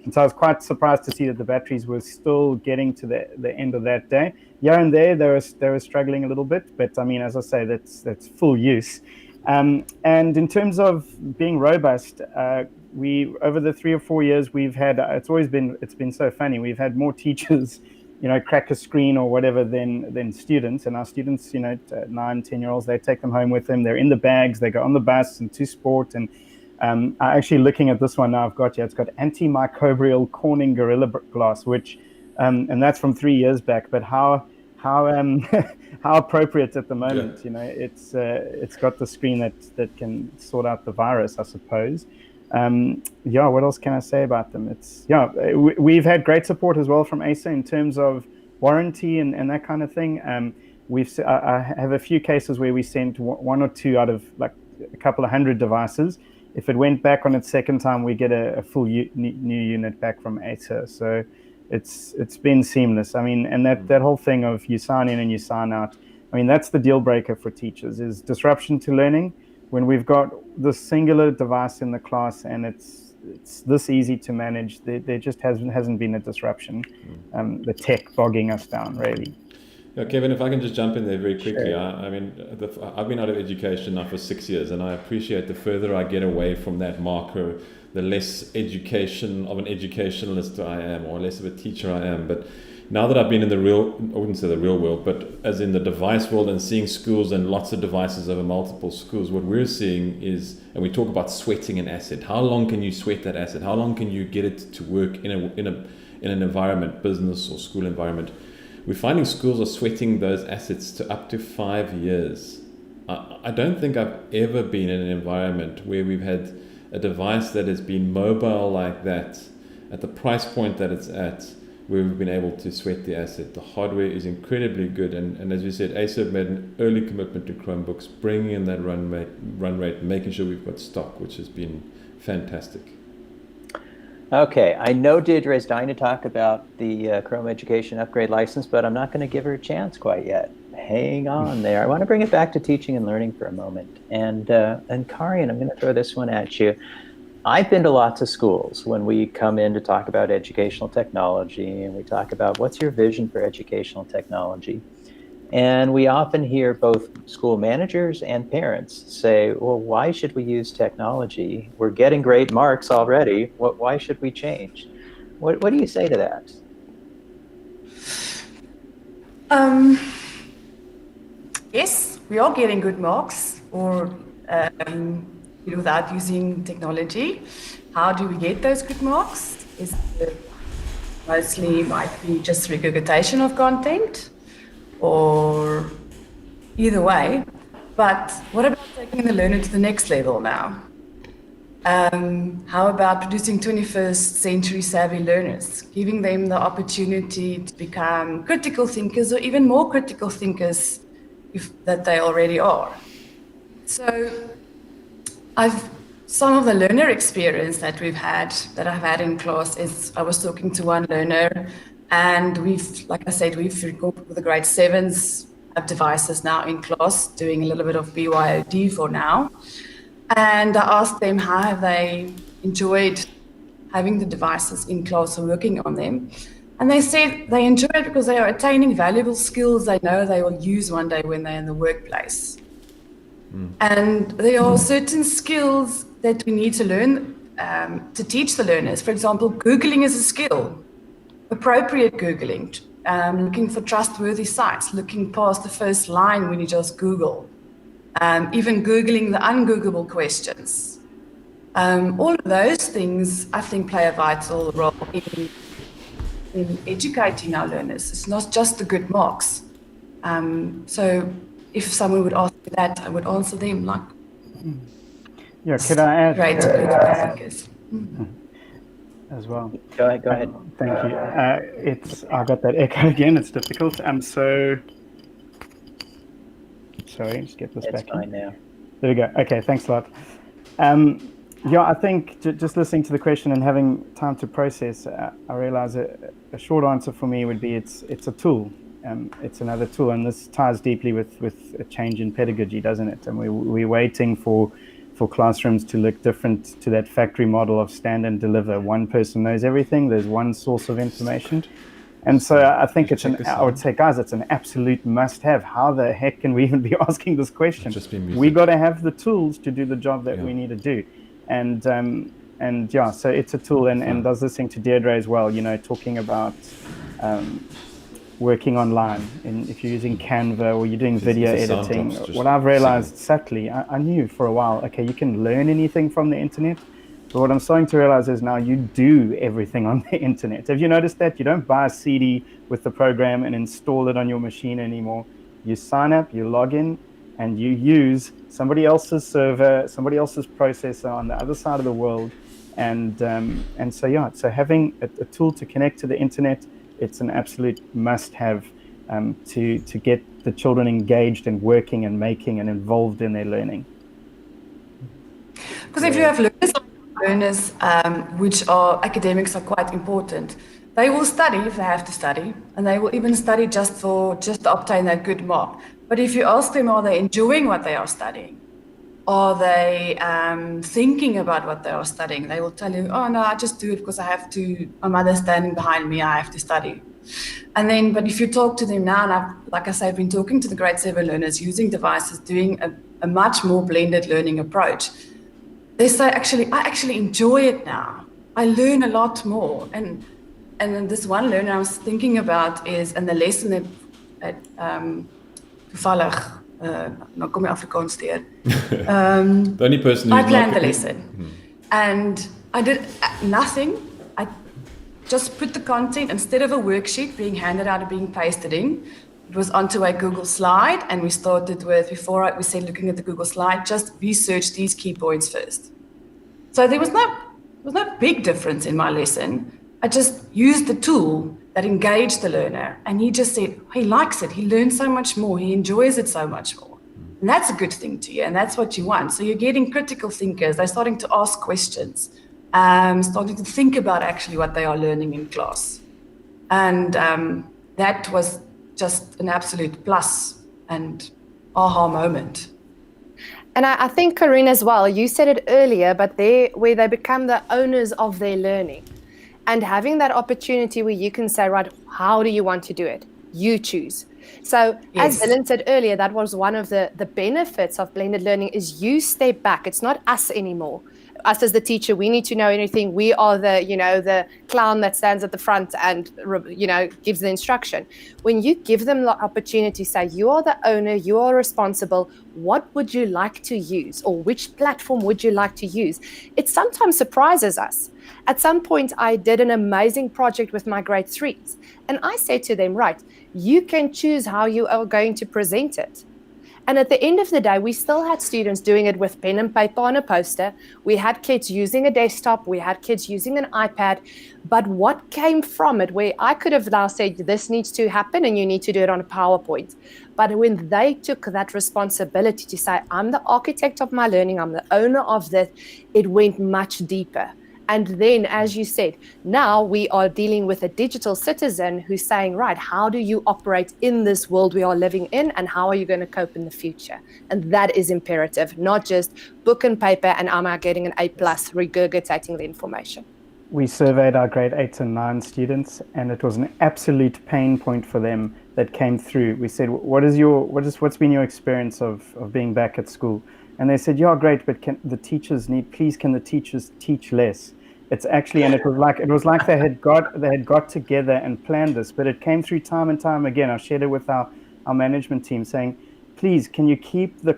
And so I was quite surprised to see that the batteries were still getting to the end of that day. Here and there, they were struggling a little bit, but I mean, as I say, that's full use. And in terms of being robust, we over the 3 or 4 years we've had, it's been so funny. We've had more teachers, crack a screen or whatever than students. And our students, 9-10-year-olds, they take them home with them. They're in the bags. They go on the bus and to sport. And I'm actually looking at this one now. It's got antimicrobial Corning Gorilla Glass, which, and that's from 3 years back. But how appropriate at the moment. Yeah. It's got the screen that can sort out the virus, I suppose. What else can I say about them? We've had great support as well from Acer in terms of warranty and that kind of thing. I have a few cases where we sent 1 or 2 out of like a couple of 100 devices. If it went back on its second time, we get a full new unit back from Acer. So it's been seamless. I mean, and that whole thing of you sign in and you sign out, I mean, that's the deal breaker for teachers, is disruption to learning. When we've got this singular device in the class and it's this easy to manage, there just hasn't been a disruption. The tech bogging us down, really. Yeah, Kevin, if I can just jump in there very quickly. Sure. I mean, I've been out of education now for 6 years, and I appreciate the further I get away from that marker, the less education of an educationalist I am, or less of a teacher I am. But now that I've been in I wouldn't say the real world, but as in the device world and seeing schools and lots of devices over multiple schools, what we're seeing is, and we talk about sweating an asset. How long can you sweat that asset? How long can you get it to work in an environment, business or school environment? We're finding schools are sweating those assets to up to 5 years. I don't think I've ever been in an environment where we've had a device that has been mobile like that, at the price point that it's at, where we've been able to sweat the asset. The hardware is incredibly good, and as you said, Acer made an early commitment to Chromebooks, bringing in that run rate, making sure we've got stock, which has been fantastic. Okay, I know Deirdre's dying to talk about the Chrome Education Upgrade license, but I'm not going to give her a chance quite yet. Hang on there. I want to bring it back to teaching and learning for a moment. And Karian, I'm going to throw this one at you. I've been to lots of schools when we come in to talk about educational technology, and we talk about what's your vision for educational technology. And we often hear both school managers and parents say, well, why should we use technology? We're getting great marks already. Why should we change? What do you say to that? Yes, we are getting good marks, or without using technology. How do we get those good marks? Is it mostly might be just regurgitation of content, or either way. But what about taking the learner to the next level now? How about producing 21st century savvy learners, giving them the opportunity to become critical thinkers, or even more critical thinkers that they already are? So some of the learner experience that I've had in class is, I was talking to one learner, and like I said, we've recorded with the grade 7s, have devices now in class, doing a little bit of BYOD for now. And I asked them how have they enjoyed having the devices in class or working on them. And they said they enjoy it because they are attaining valuable skills they know they will use one day when they're in the workplace. And there are certain skills that we need to learn to teach the learners. For example, Googling is a skill. Appropriate Googling, looking for trustworthy sites, looking past the first line when you just Google, even Googling the ungoogleable questions. All of those things, I think, play a vital role in educating our learners. It's not just the good marks. So if someone would ask me that, I would answer them like, yeah, could I add? Great, critical thinkers. As well. Go ahead. Thank you. I got that echo again. It's difficult. Sorry, just get this back. It's fine now. There we go. Okay, thanks a lot. Yeah, I think just listening to the question and having time to process, I realize a short answer for me would be it's a tool. It's another tool, and this ties deeply with a change in pedagogy, doesn't it? And we're waiting for classrooms to look different to that factory model of stand and deliver. One person knows everything. There's one source of information. And so I think I would say, guys, it's an absolute must-have. How the heck can we even be asking this question? We got to have the tools to do the job that we need to do. And yeah, so it's a tool. And I was listening to Deirdre as well, talking about working online, and if you're using Canva or you're doing video editing. What I've realized subtly, I knew for a while, okay, you can learn anything from the internet, but what I'm starting to realize is now you do everything on the internet. Have you noticed that? You don't buy a CD with the program and install it on your machine anymore. You sign up, you log in, and you use somebody else's server, somebody else's processor on the other side of the world. And so having a tool to connect to the internet, it's an absolute must-have to get the children engaged and working and making and involved in their learning. Because if you have learners, which are academics, are quite important. They will study if they have to study, and they will even study just to obtain that good mark. But if you ask them, are they enjoying what they are studying? Are they thinking about what they are studying? They will tell you, oh no, I just do it because I have to, my mother's standing behind me, I have to study. And then, but if you talk to them now, and like I say, I've been talking to the grade 7 learners using devices, doing a much more blended learning approach. They say, I actually enjoy it now. I learn a lot more. And then this one learner I was thinking about is, and the lesson that toevallig, nou kom jy Afrikaans deur. The only person I planned the lesson. And I did nothing. I just put the content, instead of a worksheet being handed out and being pasted in, it was onto a Google slide, and we started with, before we said looking at the Google slide, just research these key points first. So there was no big difference in my lesson. I just used the tool that engaged the learner, and he just said he likes it. He learns so much more. He enjoys it so much more. And that's a good thing to you, and that's what you want. So you're getting critical thinkers. They're starting to ask questions, starting to think about actually what they are learning in class. And that was just an absolute plus and aha moment. And I think, Corinne, as well, you said it earlier, but where they become the owners of their learning, and having that opportunity where you can say, right, how do you want to do it? You choose. So Yes. as Dylan said earlier, that was one of the benefits of blended learning is you step back. It's not us anymore. Us as the teacher, we need to know anything. We are the clown that stands at the front and, gives the instruction. When you give them the opportunity, say, you are the owner, you are responsible, what would you like to use? Or which platform would you like to use? It sometimes surprises us. At some point, I did an amazing project with my grade 3s. And I said to them, right, you can choose how you are going to present it. And at the end of the day, we still had students doing it with pen and paper on a poster. We had kids using a desktop. We had kids using an iPad. But what came from it, where I could have now said, this needs to happen and you need to do it on a PowerPoint. But when they took that responsibility to say, I'm the architect of my learning, I'm the owner of this, it went much deeper. And then, as you said, now we are dealing with a digital citizen who's saying, right, how do you operate in this world we are living in, and how are you going to cope in the future? And that is imperative, not just book and paper and am I getting an A+ regurgitating the information. We surveyed our grade 8 and 9 students, and it was an absolute pain point for them that came through. We said, what's been your experience of being back at school? And they said, yeah, great, but can the teachers teach less? It's actually, and it was like they had got together and planned this, but it came through time and time again. I shared it with our management team saying, please, can you keep the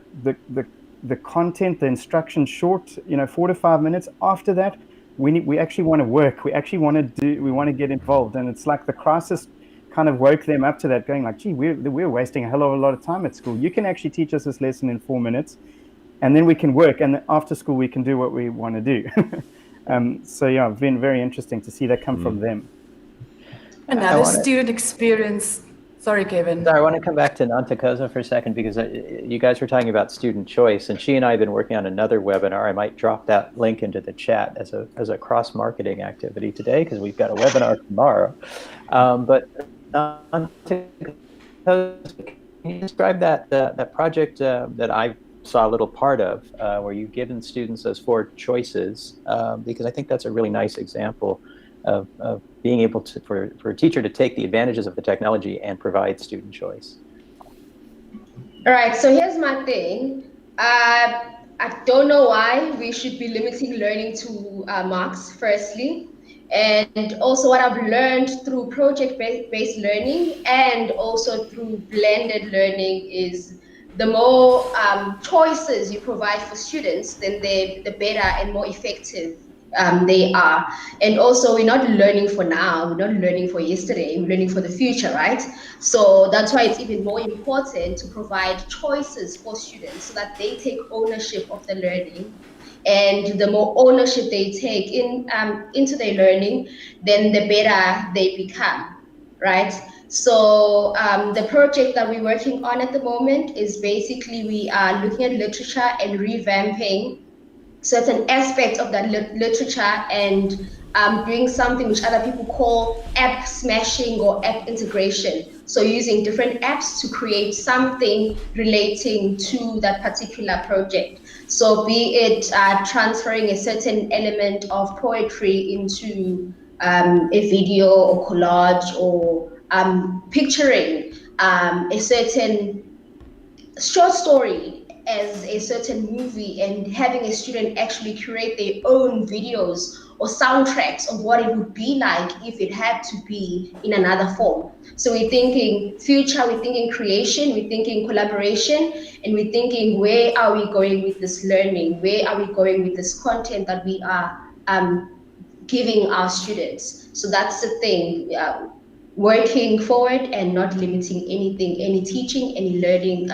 content, the instruction short, 4 to 5 minutes. After that, we actually want to work. We actually want to get involved. And it's like the crisis kind of woke them up to that, going like, gee, we're wasting a hell of a lot of time at school. You can actually teach us this lesson in 4 minutes. And then we can work, and after school we can do what we want to do. So yeah, it's been very interesting to see that come from them. Another student experience. Sorry, Kevin. Sorry, I want to come back to Nantakoza for a second, because you guys were talking about student choice, and she and I have been working on another webinar. I might drop that link into the chat as a cross-marketing activity today, because we've got a webinar tomorrow. But Nantakoza, can you describe that project that I saw a little part of, where you've given students those 4 choices, because I think that's a really nice example of being able to, for a teacher to take the advantages of the technology and provide student choice. All right, so here's my thing. I don't know why we should be limiting learning to marks, firstly. And also what I've learned through project-based learning and also through blended learning is the more choices you provide for students, then the better and more effective they are. And also, we're not learning for now, we're not learning for yesterday, we're learning for the future, right? So that's why it's even more important to provide choices for students so that they take ownership of the learning. And the more ownership they take into their learning, then the better they become, right? So the project that we're working on at the moment is basically we are looking at literature and revamping certain aspects of that literature and doing something which other people call app smashing or app integration. So using different apps to create something relating to that particular project. So be it transferring a certain element of poetry into a video or collage, or picturing a certain short story as a certain movie, and having a student actually create their own videos or soundtracks of what it would be like if it had to be in another form. So we're thinking future, we're thinking creation, we're thinking collaboration, and we're thinking where are we going with this learning? Where are we going with this content that we are giving our students? So that's the thing. working forward and not limiting anything, any teaching, any learning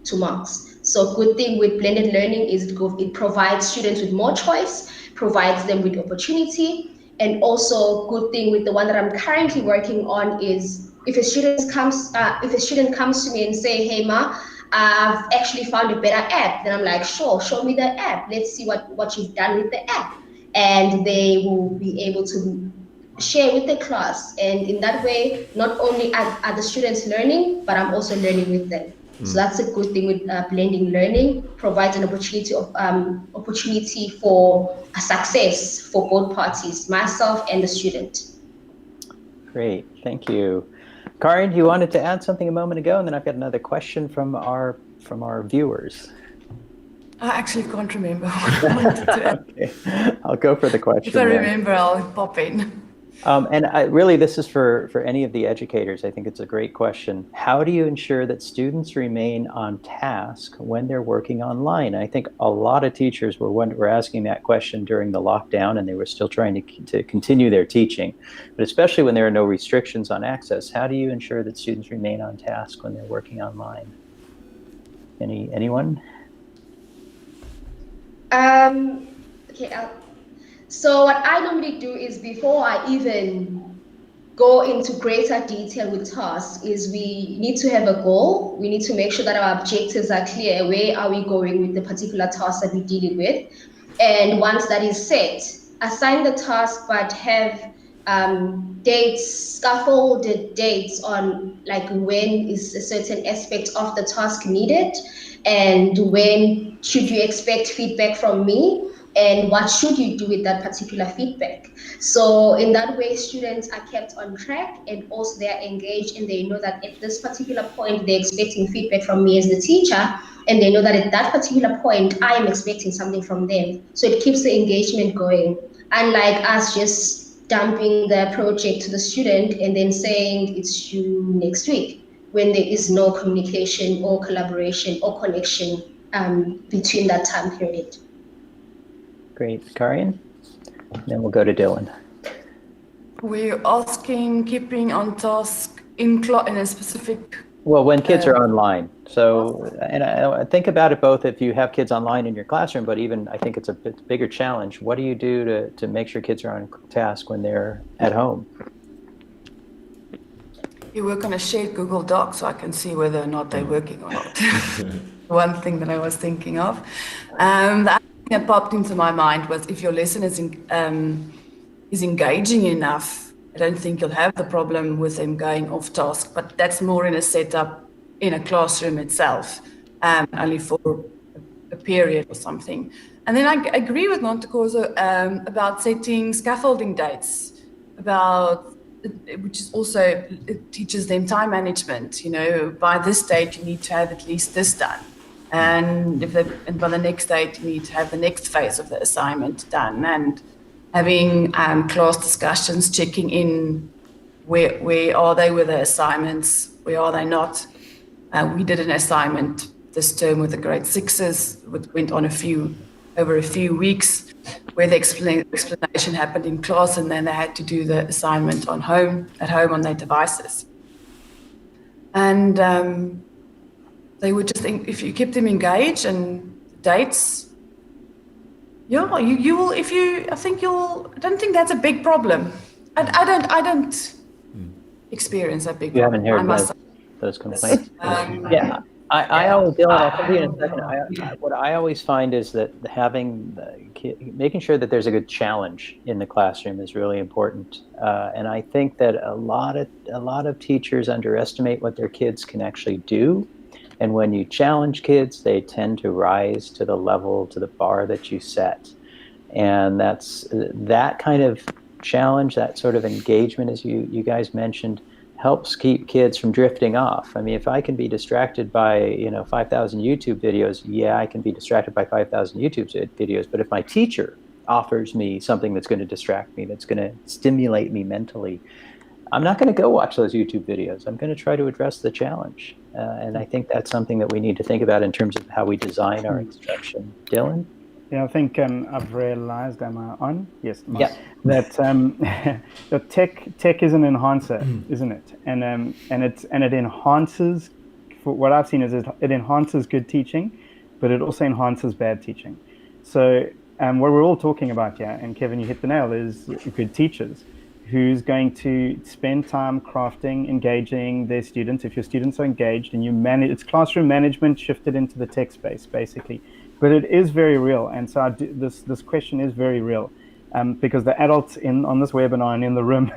to marks. So good thing with blended learning is it provides students with more choice, provides them with opportunity, and also good thing with the one that I'm currently working on is if a student comes to me and say, hey Ma, I've actually found a better app, then I'm like, sure, show me the app. Let's see what you've done with the app. And they will be able to share with the class. And in that way, not only are the students learning, but I'm also learning with them. So that's a good thing with blending learning, provides an opportunity for a success for both parties, myself and the student. Great, thank you. Karin, you wanted to add something a moment ago, and then I've got another question from our viewers. I actually can't remember what I wanted to add. Okay. I'll go for the question. If I remember, I'll pop in. And really, this is for any of the educators. I think it's a great question. How do you ensure that students remain on task when they're working online? I think a lot of teachers were asking that question during the lockdown, and they were still trying to continue their teaching. But especially when there are no restrictions on access, how do you ensure that students remain on task when they're working online? Anyone? Okay. So what I normally do is before I even go into greater detail with tasks is we need to have a goal. We need to make sure that our objectives are clear. Where are we going with the particular task that we're dealing with? And once that is set, assign the task, but have dates, scaffolded dates on like when is a certain aspect of the task needed and when should you expect feedback from me and what should you do with that particular feedback. So in that way, students are kept on track and also they're engaged and they know that at this particular point, they're expecting feedback from me as the teacher, and they know that at that particular point, I am expecting something from them. So it keeps the engagement going. Unlike us just dumping the project to the student and then saying it's due next week, when there is no communication or collaboration or connection between that time period. Great, Karin. Then we'll go to Dylan. We're asking keeping on task in a specific. Well, when kids are online. So, and I think about it both if you have kids online in your classroom, but even I think it's a bigger challenge. What do you do to make sure kids are on task when they're at home? You work on a shared Google Doc so I can see whether or not they're working or not. One thing that I was thinking of. The other thing that popped into my mind was if your lesson is engaging enough, I don't think you'll have the problem with them going off task, but that's more in a setup in a classroom itself, only for a period or something. And then I agree with Nontokozo about setting scaffolding dates, which is also, it teaches them time management. You know, by this date, you need to have at least this done. And by the next date, you need to have the next phase of the assignment done. And having class discussions, checking in where are they with the assignments, where are they not. We did an assignment this term with the grade sixes, which went on over a few weeks, where the explanation happened in class, and then they had to do the assignment at home on their devices. And they would just think if you keep them engaged and dates, yeah, you will. I don't think that's a big problem. I don't experience a big problem. You haven't heard those complaints. Yeah. I always, Dylan, I'll come to you in a second. What I always find is that making sure that there's a good challenge in the classroom is really important. And I think that a lot of teachers underestimate what their kids can actually do. And when you challenge kids, they tend to rise to the level, to the bar that you set. And that kind of challenge, that sort of engagement, as you guys mentioned, helps keep kids from drifting off. I mean, if I can be distracted by 5,000 YouTube videos, yeah, I can be distracted by 5,000 YouTube videos. But if my teacher offers me something that's going to distract me, that's going to stimulate me mentally, I'm not going to go watch those YouTube videos. I'm going to try to address the challenge. And I think that's something that we need to think about in terms of how we design our instruction. Dylan? Yeah, I think I've realized, am I on? Yes. Yeah. That the tech is an enhancer, isn't it? And it enhances. For what I've seen is it enhances good teaching, but it also enhances bad teaching. So what we're all talking about here, and Kevin, you hit the nail, is good teachers who's going to spend time crafting, engaging their students. If your students are engaged and you manage, it's classroom management shifted into the tech space, basically. But it is very real, and so this question is very real, because the adults on this webinar and in the room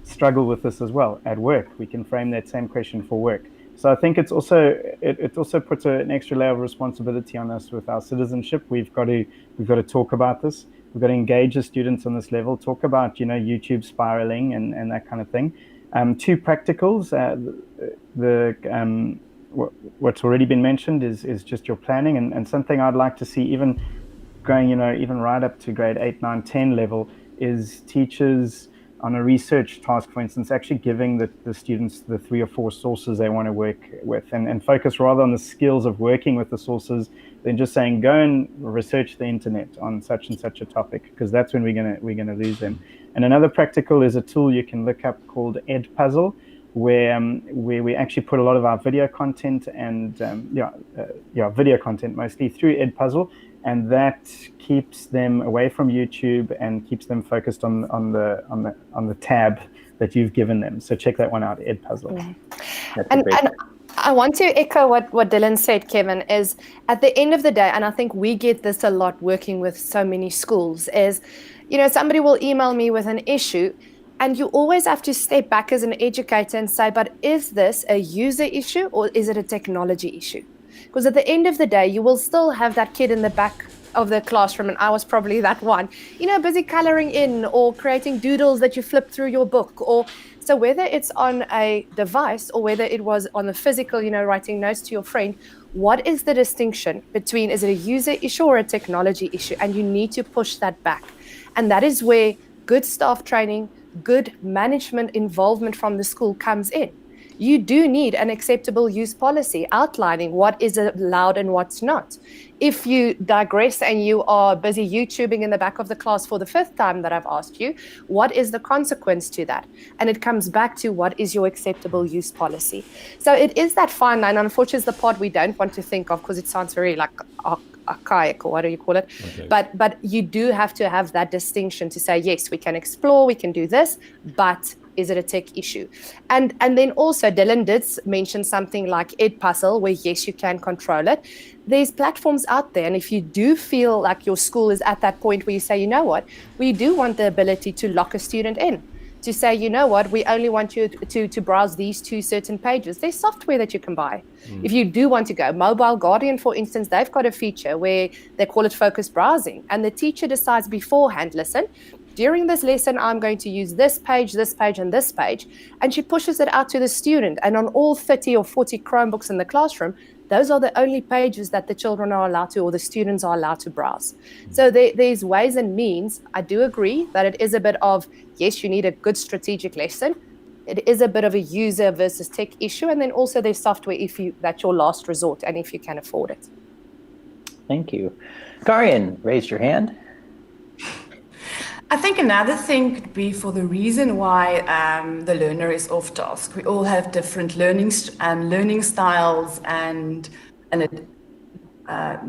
struggle with this as well. At work, we can frame that same question for work. So I think it also puts an extra layer of responsibility on us with our citizenship. We've got to talk about this. We've got to engage the students on this level. Talk about YouTube spiraling and that kind of thing. Two practicals. What's already been mentioned is just your planning, and something I'd like to see even going even right up to grade 8, 9, 10 level is teachers on a research task, for instance, actually giving the students the 3 or 4 sources they want to work with, and focus rather on the skills of working with the sources than just saying go and research the internet on such and such a topic, because that's when we're gonna lose them. And another practical is a tool you can look up called Edpuzzle, where we actually put a lot of our video content and video content mostly through Edpuzzle, and that keeps them away from YouTube and keeps them focused on the tab that you've given them. So check that one out, Edpuzzle. And I want to echo what Dylan said, Kevin, is at the end of the day, and I think we get this a lot working with so many schools, is somebody will email me with an issue, and you always have to step back as an educator and say, but is this a user issue or is it a technology issue? Because at the end of the day, you will still have that kid in the back of the classroom, and I was probably that one, busy coloring in or creating doodles that you flip through your book. Or so whether it's on a device or whether it was on the physical, writing notes to your friend, what is the distinction between, is it a user issue or a technology issue? And you need to push that back. And that is where good staff training, good management involvement from the school comes in. You do need an acceptable use policy outlining what is allowed and what's not. If you digress and you are busy YouTubing in the back of the class for the 5th time that I've asked you, what is the consequence to that? And it comes back to what is your acceptable use policy. So it is that fine line. Unfortunately, it's the part we don't want to think of because it sounds very like archaic, or what do you call it? Okay. But you do have to have that distinction to say, yes, we can explore, we can do this, but is it a tech issue? And then also Dylan did mention something like Edpuzzle, where yes, you can control it. There's platforms out there, and if you do feel like your school is at that point where you say, you know what, we do want the ability to lock a student in, to say, you know what, we only want you to browse these 2 certain pages. There's software that you can buy. If you do want to go. Mobile Guardian, for instance, they've got a feature where they call it focused browsing, and the teacher decides beforehand, listen, during this lesson, I'm going to use this page, and this page. And she pushes it out to the student. And on all 30 or 40 Chromebooks in the classroom, those are the only pages that the children are allowed to, or the students are allowed to browse. So there's ways and means. I do agree that it is a bit of, yes, you need a good strategic lesson. It is a bit of a user versus tech issue. And then also there's software that's your last resort, and if you can afford it. Thank you. Karian raised your hand. I think another thing could be for the reason why the learner is off task. We all have different learning styles and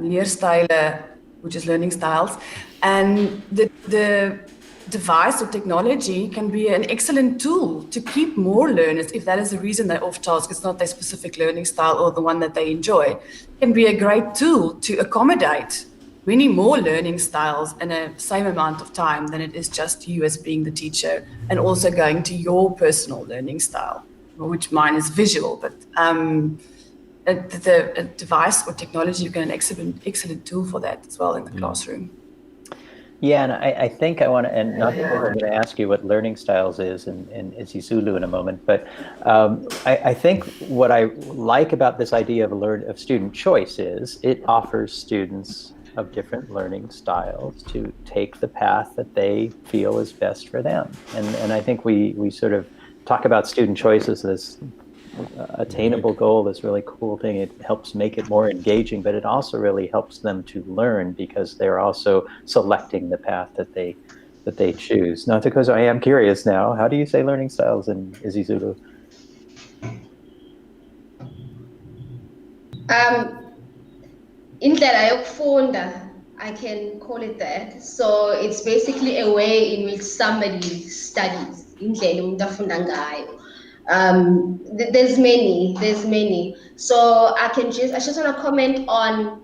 leerstyle, which is learning styles. And the device or technology can be an excellent tool to keep more learners, if that is the reason they're off task, it's not their specific learning style or the one that they enjoy. It can be a great tool to accommodate many more learning styles in a same amount of time than it is just you as being the teacher and also going to your personal learning style, which mine is visual, but the device or technology can be an excellent tool for that as well in the classroom. Yeah, and I think I want to, and not that I'm going to ask you what learning styles is in isiZulu in a moment, but I think what I like about this idea of student choice is it offers students of different learning styles to take the path that they feel is best for them. And I think we sort of talk about student choice as this attainable goal is really cool thing. It helps make it more engaging, but it also really helps them to learn because they're also selecting the path that they choose. Now, Takozo, I am curious now. How do you say learning styles in isiZulu? Indlela yokufunda, I can call it that. So it's basically a way in which somebody studies. Indlela umuntu afunda ngayo. There's many. So I just want to comment on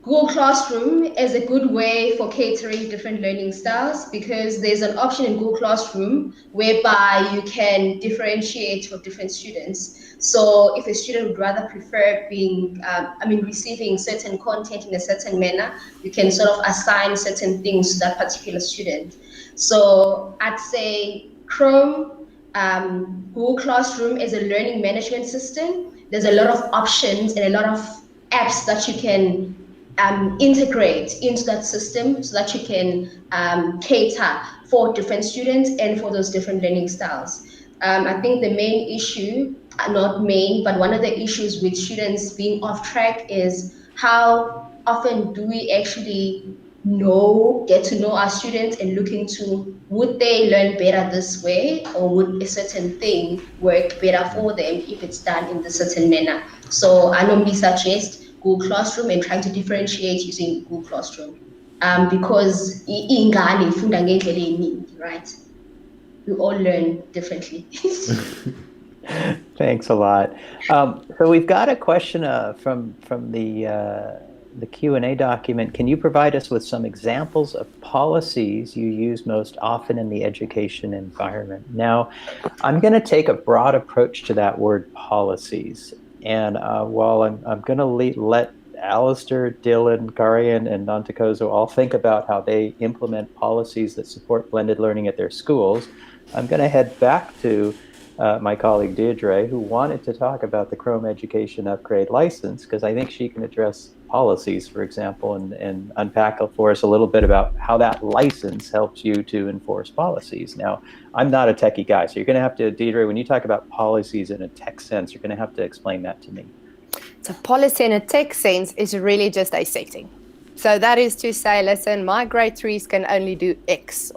Google Classroom as a good way for catering different learning styles, because there's an option in Google Classroom whereby you can differentiate for different students. So if a student would rather prefer receiving certain content in a certain manner, you can sort of assign certain things to that particular student. So I'd say Chrome, Google Classroom is a learning management system. There's a lot of options and a lot of apps that you can integrate into that system so that you can cater for different students and for those different learning styles. I think the main issue, not main, but one of the issues with students being off track is how often do we actually get to know our students and look into, would they learn better this way, or would a certain thing work better for them if it's done in a certain manner? So I normally suggest Google Classroom and trying to differentiate using Google Classroom, because ingane ifunda ngendlela eningi, right? We all learn differently. Thanks a lot. So we've got a question from the Q&A document. Can you provide us with some examples of policies you use most often in the education environment? Now, I'm going to take a broad approach to that word policies. And while I'm going to let Alistair, Dylan, Karian, and Nantakozo all think about how they implement policies that support blended learning at their schools, I'm going to head back to my colleague Deirdre, who wanted to talk about the Chrome Education Upgrade license, because I think she can address policies, for example, and unpack for us a little bit about how that license helps you to enforce policies. Now, I'm not a techie guy, so you're going to have to, Deirdre, when you talk about policies in a tech sense, you're going to have to explain that to me. So policy in a tech sense is really just a setting. So that is to say, listen, my grade 3s can only do X,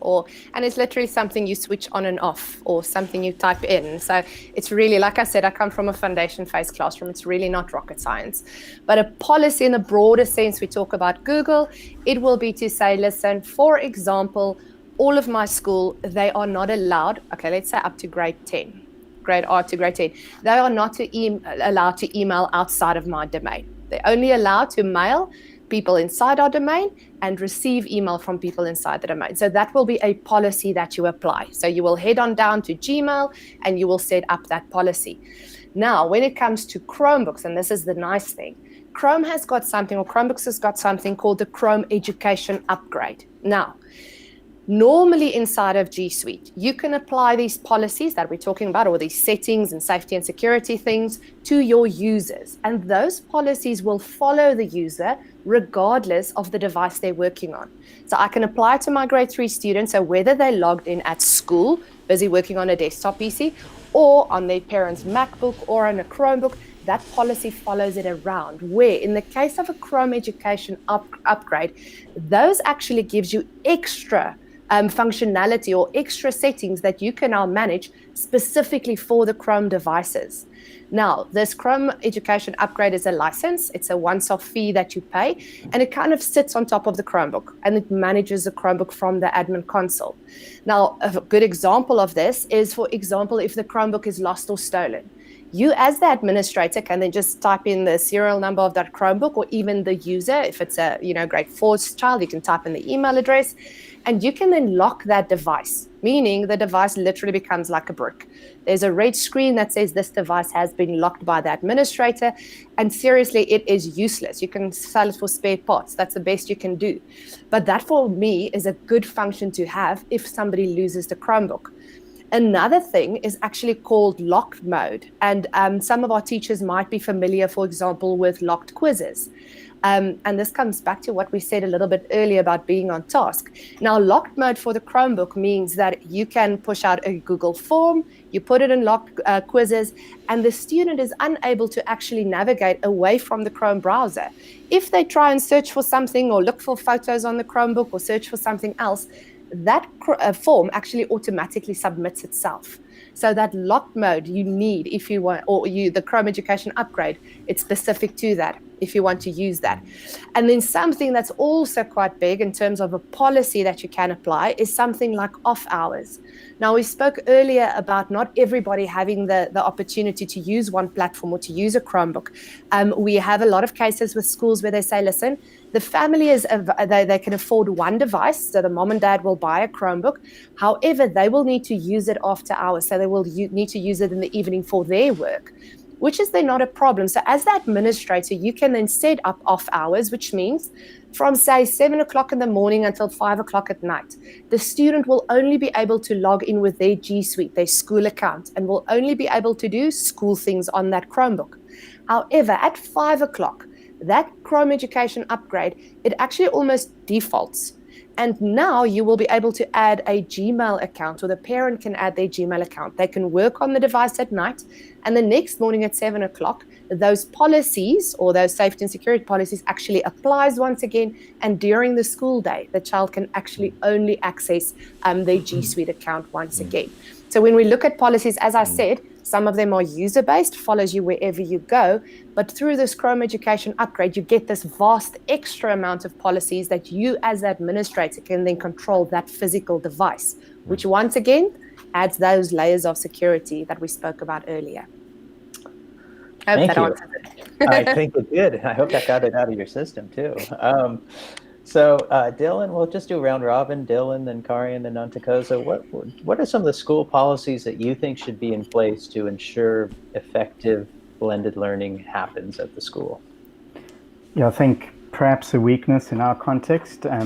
and it's literally something you switch on and off, or something you type in. So it's really, like I said, I come from a foundation phase classroom. It's really not rocket science. But a policy in a broader sense, we talk about Google, it will be to say, listen, for example, all of my school, they are not allowed, okay, let's say up to grade 10, grade R to grade 10, they are not allowed to email outside of my domain. They're only allowed to mail people inside our domain and receive email from people inside the domain. So that will be a policy that you apply. So you will head on down to Gmail and you will set up that policy. Now, when it comes to Chromebooks, and this is the nice thing, Chrome has got something, or Chromebooks has got something called the Chrome Education Upgrade. Now, normally inside of G Suite, you can apply these policies that we're talking about, or these settings and safety and security things, to your users. And those policies will follow the user regardless of the device they're working on. So I can apply to my grade 3 students, so whether they're logged in at school, busy working on a desktop PC, or on their parents' MacBook or on a Chromebook, that policy follows it around. Where in the case of a Chrome Education Upgrade, those actually gives you extra functionality or extra settings that you can now manage specifically for the Chrome devices. Now, this Chrome Education Upgrade is a license. It's a once-off fee that you pay, and it kind of sits on top of the Chromebook, and it manages the Chromebook from the admin console. Now, a good example of this is, for example, if the Chromebook is lost or stolen. You, as the administrator, can then just type in the serial number of that Chromebook, or even the user. If it's a grade 4 child, you can type in the email address, and you can then lock that device, meaning the device literally becomes like a brick. There's a red screen that says this device has been locked by the administrator, and seriously, it is useless. You can sell it for spare parts. That's the best you can do. But that, for me, is a good function to have if somebody loses the Chromebook. Another thing is actually called locked mode. And some of our teachers might be familiar, for example, with locked quizzes. And this comes back to what we said a little bit earlier about being on task. Now, locked mode for the Chromebook means that you can push out a Google form, you put it in locked quizzes, and the student is unable to actually navigate away from the Chrome browser. If they try and search for something or look for photos on the Chromebook or search for something else, that form actually automatically submits itself. So that locked mode you need if you want, or the Chrome Education upgrade, it's specific to that if you want to use that. And then something that's also quite big in terms of a policy that you can apply is something like off hours. Now, we spoke earlier about not everybody having the opportunity to use one platform or to use a Chromebook. We have a lot of cases with schools where they say, listen, the family they can afford one device, so the mom and dad will buy a Chromebook. However, they will need to use it after hours, so they will need to use it in the evening for their work, which is then not a problem. So as the administrator, you can then set up off hours, which means from, say, 7 o'clock in the morning until 5 o'clock at night, the student will only be able to log in with their G Suite, their school account, and will only be able to do school things on that Chromebook. However, at 5 o'clock, that Chrome Education upgrade, it actually almost defaults. And now you will be able to add a Gmail account, or the parent can add their Gmail account. They can work on the device at night, and the next morning at 7 o'clock, those policies or those safety and security policies actually applies once again. And during the school day, the child can actually only access their G Suite account once again. So when we look at policies, as I said, some of them are user-based, follows you wherever you go. But through this Chrome Education upgrade, you get this vast extra amount of policies that you as the administrator can then control that physical device, which once again adds those layers of security that we spoke about earlier. I hope Thank that you. answers it. I think it did. I hope that got it out of your system too. So Dylan, we'll just do round robin. Dylan, then Kari, and then Nantakoza. What are some of the school policies that you think should be in place to ensure effective blended learning happens at the school? Yeah, I think perhaps a weakness in our context. I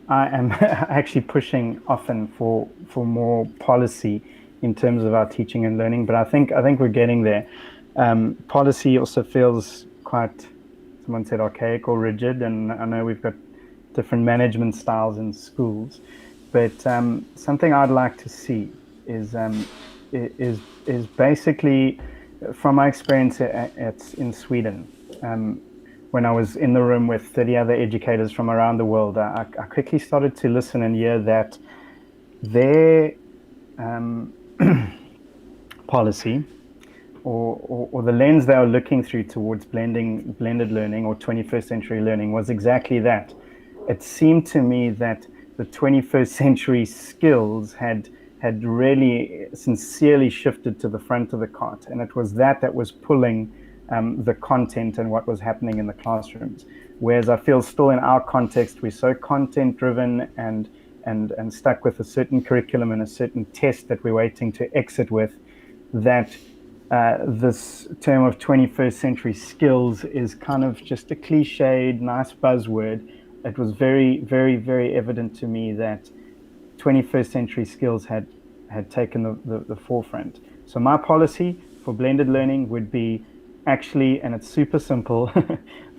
am actually pushing often for more policy in terms of our teaching and learning, but I think we're getting there. Policy also feels quite, someone said, archaic or rigid, and I know we've got different management styles in schools, but something I'd like to see is basically, from my experience in Sweden, when I was in the room with 30 other educators from around the world, I quickly started to listen and hear that their policy or the lens they were looking through towards blended learning or 21st century learning was exactly that. It seemed to me that the 21st century skills had really sincerely shifted to the front of the cart, and it was that was pulling the content and what was happening in the classrooms. Whereas I feel still in our context, we're so content driven and stuck with a certain curriculum and a certain test that we're waiting to exit with, that this term of 21st century skills is kind of just a cliched, nice buzzword. It was very, very, very evident to me that 21st century skills had taken the forefront. So my policy for blended learning would be actually, and it's super simple,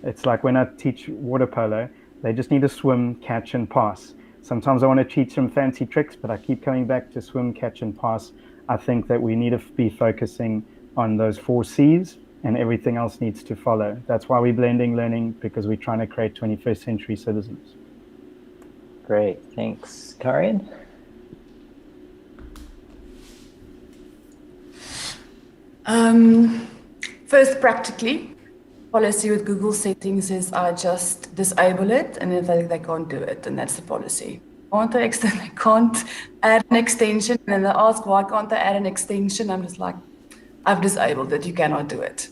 it's like when I teach water polo, they just need to swim, catch, and pass. Sometimes I want to teach them fancy tricks, but I keep coming back to swim, catch, and pass. I think that we need to be focusing on those 4 C's, and everything else needs to follow. That's why we're blending learning, because we're trying to create 21st century citizens. Great, thanks. Karian? First, practically, policy with Google settings is I just disable it, and if they can't do it, and that's the policy. They can't add an extension, and then they ask, why can't they add an extension? I'm just like, I've disabled it, you cannot do it.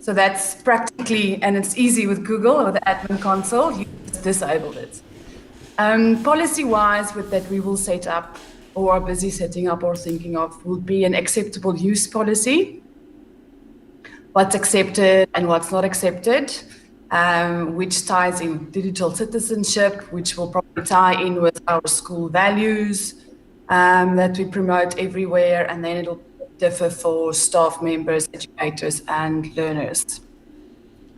So that's practically, and it's easy with Google or the admin console, you just disabled it. Policy-wise, with that we will set up, or are busy setting up or thinking of, will be an acceptable use policy. What's accepted and what's not accepted, which ties in digital citizenship, which will probably tie in with our school values that we promote everywhere, and then it'll differ for staff members, educators, and learners.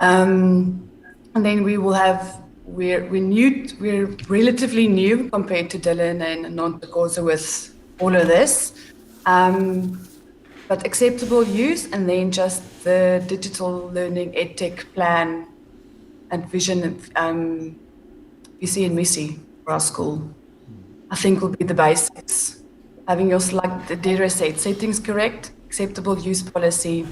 And then we will have, we're relatively new compared to Dylan and Nontokozo with all of this. But acceptable use, and then just the digital learning edtech plan and vision, VC and MISI for our school, I think will be the basics. Having your, like the Deirdre said, settings correct, acceptable use policy,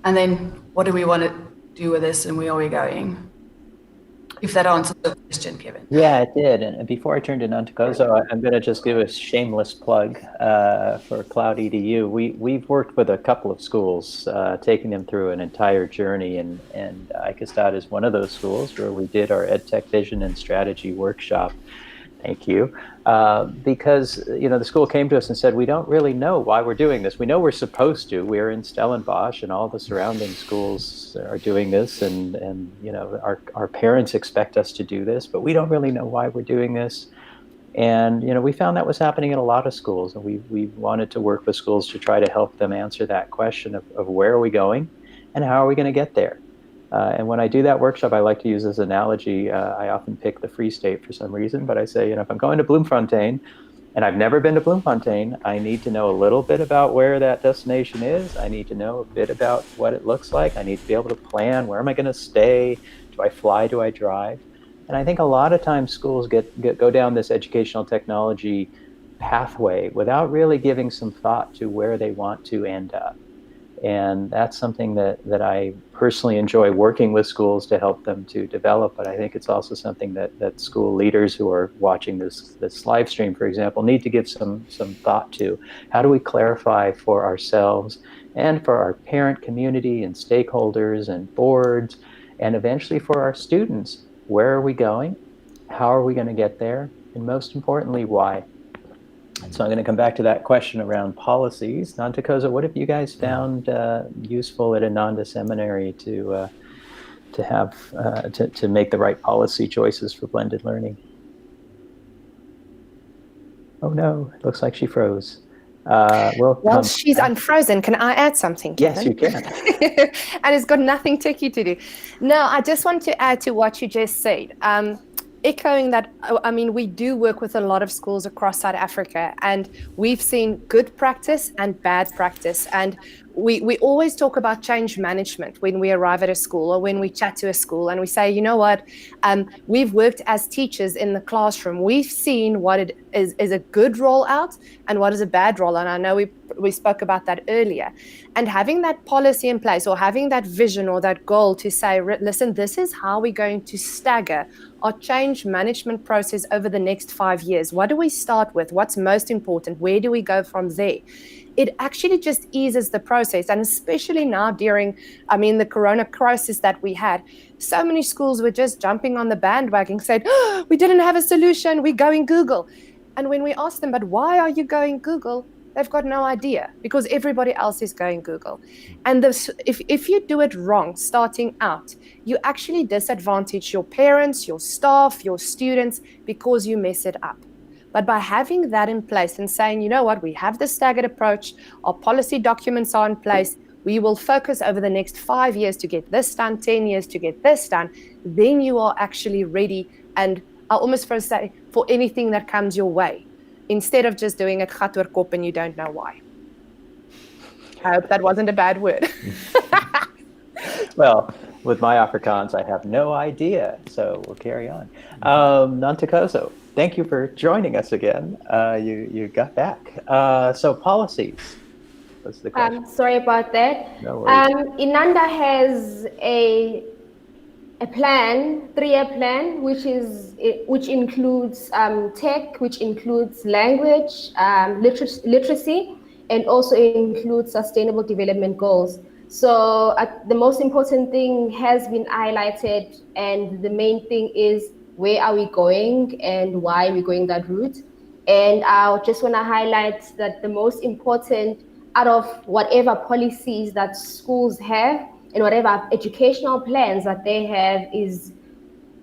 and then what do we want to do with this and where are we going? If that answers the question, Kevin. Yeah, it did. And before I turn to Nontokozo, I'm going to just give a shameless plug for Cloud EDU. We've worked with a couple of schools, taking them through an entire journey, and Eikestad is one of those schools where we did our EdTech Vision and Strategy workshop. Thank you. Because, the school came to us and said, we don't really know why we're doing this. We know we're supposed to. We're in Stellenbosch and all the surrounding schools are doing this. And our parents expect us to do this, but we don't really know why we're doing this. And, we found that was happening in a lot of schools. And we wanted to work with schools to try to help them answer that question of where are we going and how are we going to get there? And when I do that workshop, I like to use this analogy. I often pick the Free State for some reason, but I say, if I'm going to Bloemfontein and I've never been to Bloemfontein, I need to know a little bit about where that destination is. I need to know a bit about what it looks like. I need to be able to plan, where am I going to stay? Do I fly? Do I drive? And I think a lot of times schools go down this educational technology pathway without really giving some thought to where they want to end up. And that's something that I personally enjoy working with schools to help them to develop. But I think it's also something that school leaders who are watching this live stream, for example, need to give some thought to. How do we clarify for ourselves and for our parent community and stakeholders and boards, and eventually for our students, where are we going? How are we going to get there? And most importantly, why? So I'm going to come back to that question around policies. Nontokozo, what have you guys found useful at Ananda Seminary to make the right policy choices for blended learning? Oh no, it looks like she froze. Well, she's unfrozen. Can I add something, Kevin? Yes, you can. And it's got nothing techie to do. No, I just want to add to what you just said. Echoing that, we do work with a lot of schools across South Africa, and we've seen good practice and bad practice. And we always talk about change management when we arrive at a school or when we chat to a school and we say, you know what, we've worked as teachers in the classroom. We've seen what it is a good rollout and what is a bad rollout. And I know we spoke about that earlier. And having that policy in place or having that vision or that goal to say, listen, this is how we're going to stagger our change management process over the next 5 years. What do we start with? What's most important? Where do we go from there? It actually just eases the process. And especially now during, the corona crisis that we had, so many schools were just jumping on the bandwagon, said, oh, we didn't have a solution, we're going Google. And when we asked them, but why are you going Google? They've got no idea, because everybody else is going Google. And if you do it wrong starting out, you actually disadvantage your parents, your staff, your students, because you mess it up. But by having that in place and saying, you know what, we have the staggered approach, our policy documents are in place, we will focus over the next 5 years to get this done, 10 years to get this done, then you are actually ready, and I almost first say, for anything that comes your way, instead of just doing it gat oor kop and you don't know why. I hope that wasn't a bad word. Well, with my Afrikaans, I have no idea, so we'll carry on. Nontokozo, thank you for joining us again. You got back. So policies, what's the question? Sorry about that. No worries. Inanda has a plan, 3-year plan, which includes tech, which includes language, literacy, and also includes sustainable development goals. So the most important thing has been highlighted, and the main thing is where are we going and why are we going that route. And I just want to highlight that the most important out of whatever policies that schools have and whatever educational plans that they have is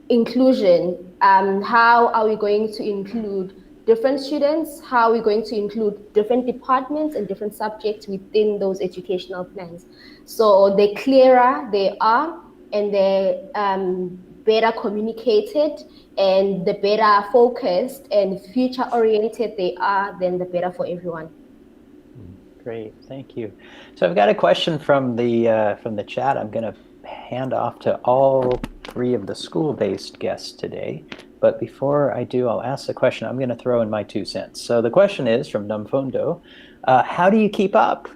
inclusion. How are we going to include different students, how we're going to include different departments and different subjects within those educational plans. So the clearer they are and the better communicated and the better focused and future oriented they are, then the better for everyone. Great, thank you. So I've got a question from the chat. I'm going to hand off to all three of the school-based guests today. But before I do, I'll ask the question. I'm going to throw in my 2 cents. So the question is from Numfondo, how do you keep up?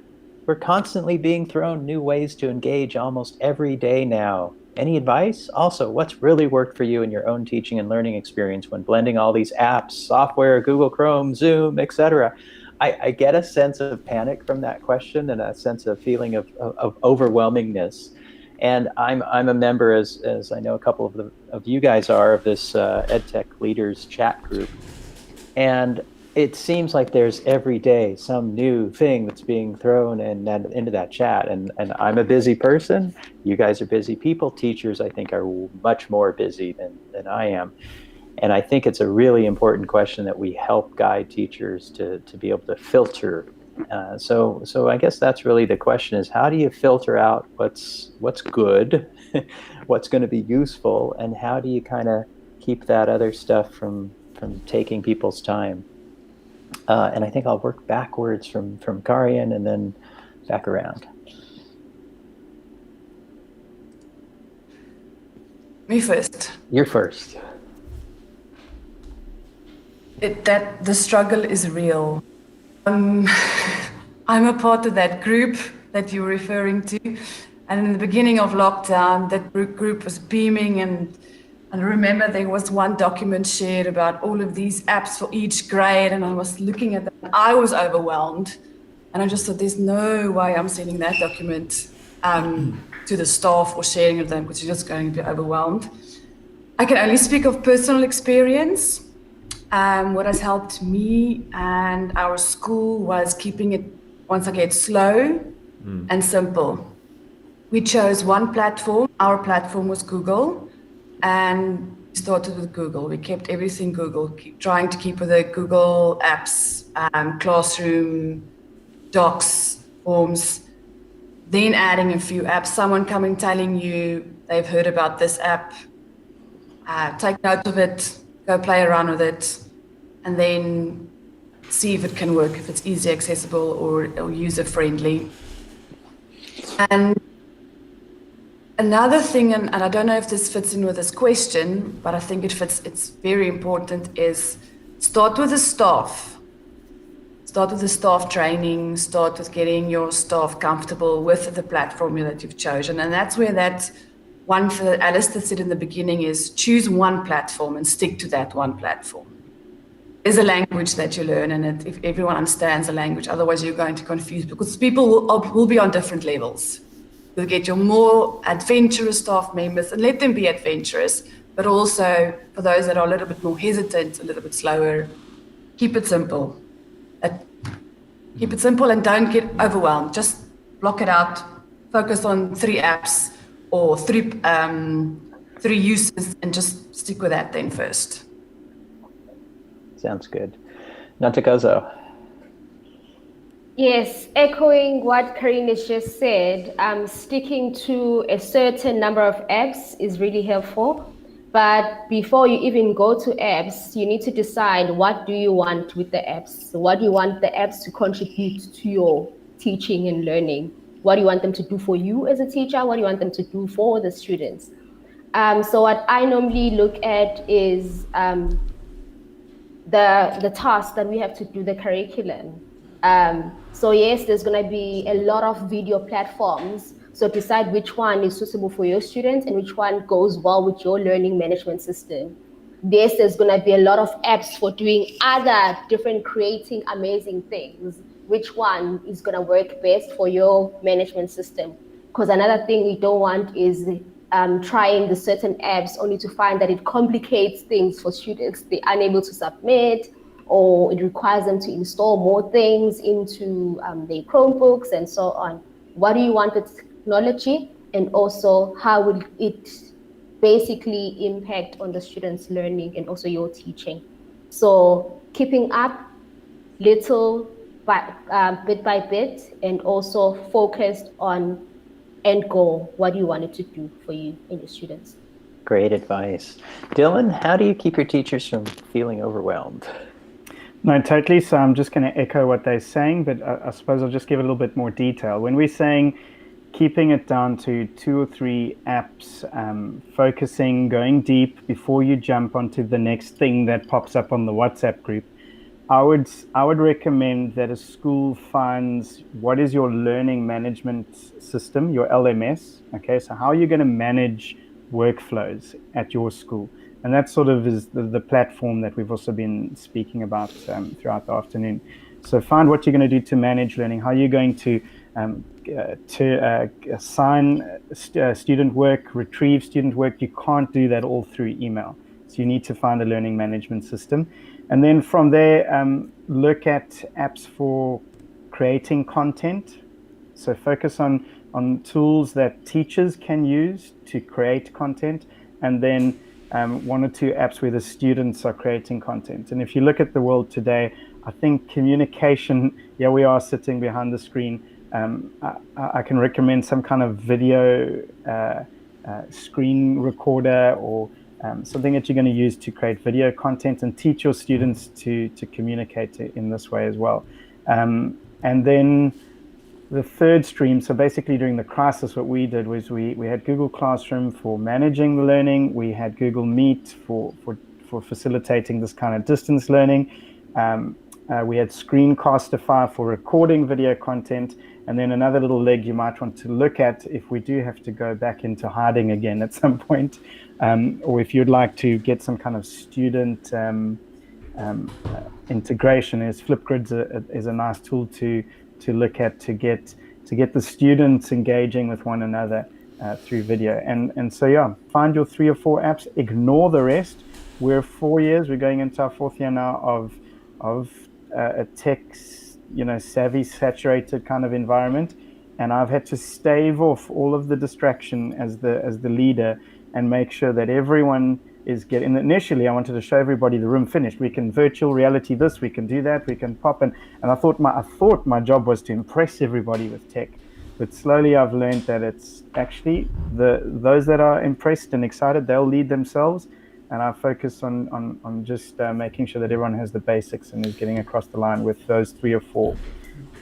We're constantly being thrown new ways to engage almost every day now. Any advice? Also, what's really worked for you in your own teaching and learning experience when blending all these apps, software, Google Chrome, Zoom, etc.? I get a sense of panic from that question and a sense of feeling of overwhelmingness. And I'm a member, as I know a couple of you guys are, of this EdTech Leaders chat group. And it seems like there's every day some new thing that's being thrown into that chat. And I'm a busy person. You guys are busy people. Teachers, I think, are much more busy than I am. And I think it's a really important question that we help guide teachers to be able to filter. So I guess that's really the question: is how do you filter out what's good, what's going to be useful, and how do you kind of keep that other stuff from taking people's time? And I think I'll work backwards from Karian and then back around. Me first. You're first. That the struggle is real. I'm a part of that group that you're referring to, and in the beginning of lockdown, that group was beaming, and I remember there was one document shared about all of these apps for each grade, and I was looking at them. I was overwhelmed, and I just thought, there's no way I'm sending that document to the staff or sharing with them, because you're just going to be overwhelmed. I can only speak of personal experience. What has helped me and our school was keeping it, once again, slow and simple. We chose one platform. Our platform was Google, and we started with Google. We kept everything Google, trying to keep with the Google apps, classroom, docs, forms, then adding a few apps, someone coming telling you they've heard about this app, take note of it, go play around with it, and then see if it can work, if it's easy, accessible, or user-friendly. And another thing, and I don't know if this fits in with this question, but I think it fits, it's very important, is start with the staff. Start with the staff training, start with getting your staff comfortable with the platform that you've chosen. And that's where that one that Alistair said in the beginning is choose one platform and stick to that one platform. There's a language that you learn, and if everyone understands the language, otherwise you're going to confuse, because people will be on different levels. You'll get your more adventurous staff members and let them be adventurous, but also for those that are a little bit more hesitant, a little bit slower, keep it simple. Keep it simple and don't get overwhelmed. Just block it out, focus on 3 apps or three uses, and just stick with that then first. Sounds good. Nantakazo. Yes, echoing what Karine has just said, sticking to a certain number of apps is really helpful. But before you even go to apps, you need to decide, what do you want with the apps? So what do you want the apps to contribute to your teaching and learning? What do you want them to do for you as a teacher? What do you want them to do for the students? So what I normally look at is the tasks that we have to do, the curriculum. So yes, there's going to be a lot of video platforms. So decide which one is suitable for your students and which one goes well with your learning management system. Yes, there's going to be a lot of apps for doing other different, creating amazing things. Which one is going to work best for your management system? Because another thing we don't want is trying the certain apps only to find that it complicates things for students. They're unable to submit, or it requires them to install more things into their Chromebooks and so on. What do you want with technology, and also how will it basically impact on the students' learning and also your teaching? So keeping up little bit by bit, and also focused on end goal, what you want it to do for you and your students. Great advice. Dylan, how do you keep your teachers from feeling overwhelmed? No, totally. So I'm just going to echo what they're saying, but I suppose I'll just give it a little bit more detail. When we're saying keeping it down to 2 or 3 apps, focusing, going deep before you jump onto the next thing that pops up on the WhatsApp group, I would recommend that a school finds what is your learning management system, your LMS. Okay, so how are you going to manage workflows at your school? And that sort of is the platform that we've also been speaking about throughout the afternoon. So find what you're going to do to manage learning. How are you going to assign student work, retrieve student work? You can't do that all through email. So you need to find a learning management system. And then from there, look at apps for creating content. So focus on tools that teachers can use to create content, and then 1 or 2 apps where the students are creating content. And if you look at the world today, I think communication, we are sitting behind the screen. I can recommend some kind of video screen recorder, or something that you're going to use to create video content and teach your students to communicate in this way as well. And then the third stream, so basically during the crisis, what we did was we had Google Classroom for managing the learning. We had Google Meet for facilitating this kind of distance learning. We had Screencastify for recording video content. And then another little leg you might want to look at if we do have to go back into hiding again at some point, or if you'd like to get some kind of student integration, is Flipgrid is a nice tool to look at to get the students engaging with one another through video. And so find your 3 or 4 apps, ignore the rest. We're 4 years, we're going into our 4th year now of a tech savvy, saturated kind of environment, and I've had to stave off all of the distraction as the leader and make sure that everyone is getting. Initially, I wanted to show everybody the room finished. We can virtual reality this, we can do that, we can pop in, and I thought my job was to impress everybody with tech. But slowly, I've learned that it's actually those that are impressed and excited, they'll lead themselves. And I focus on just making sure that everyone has the basics and is getting across the line with those 3 or 4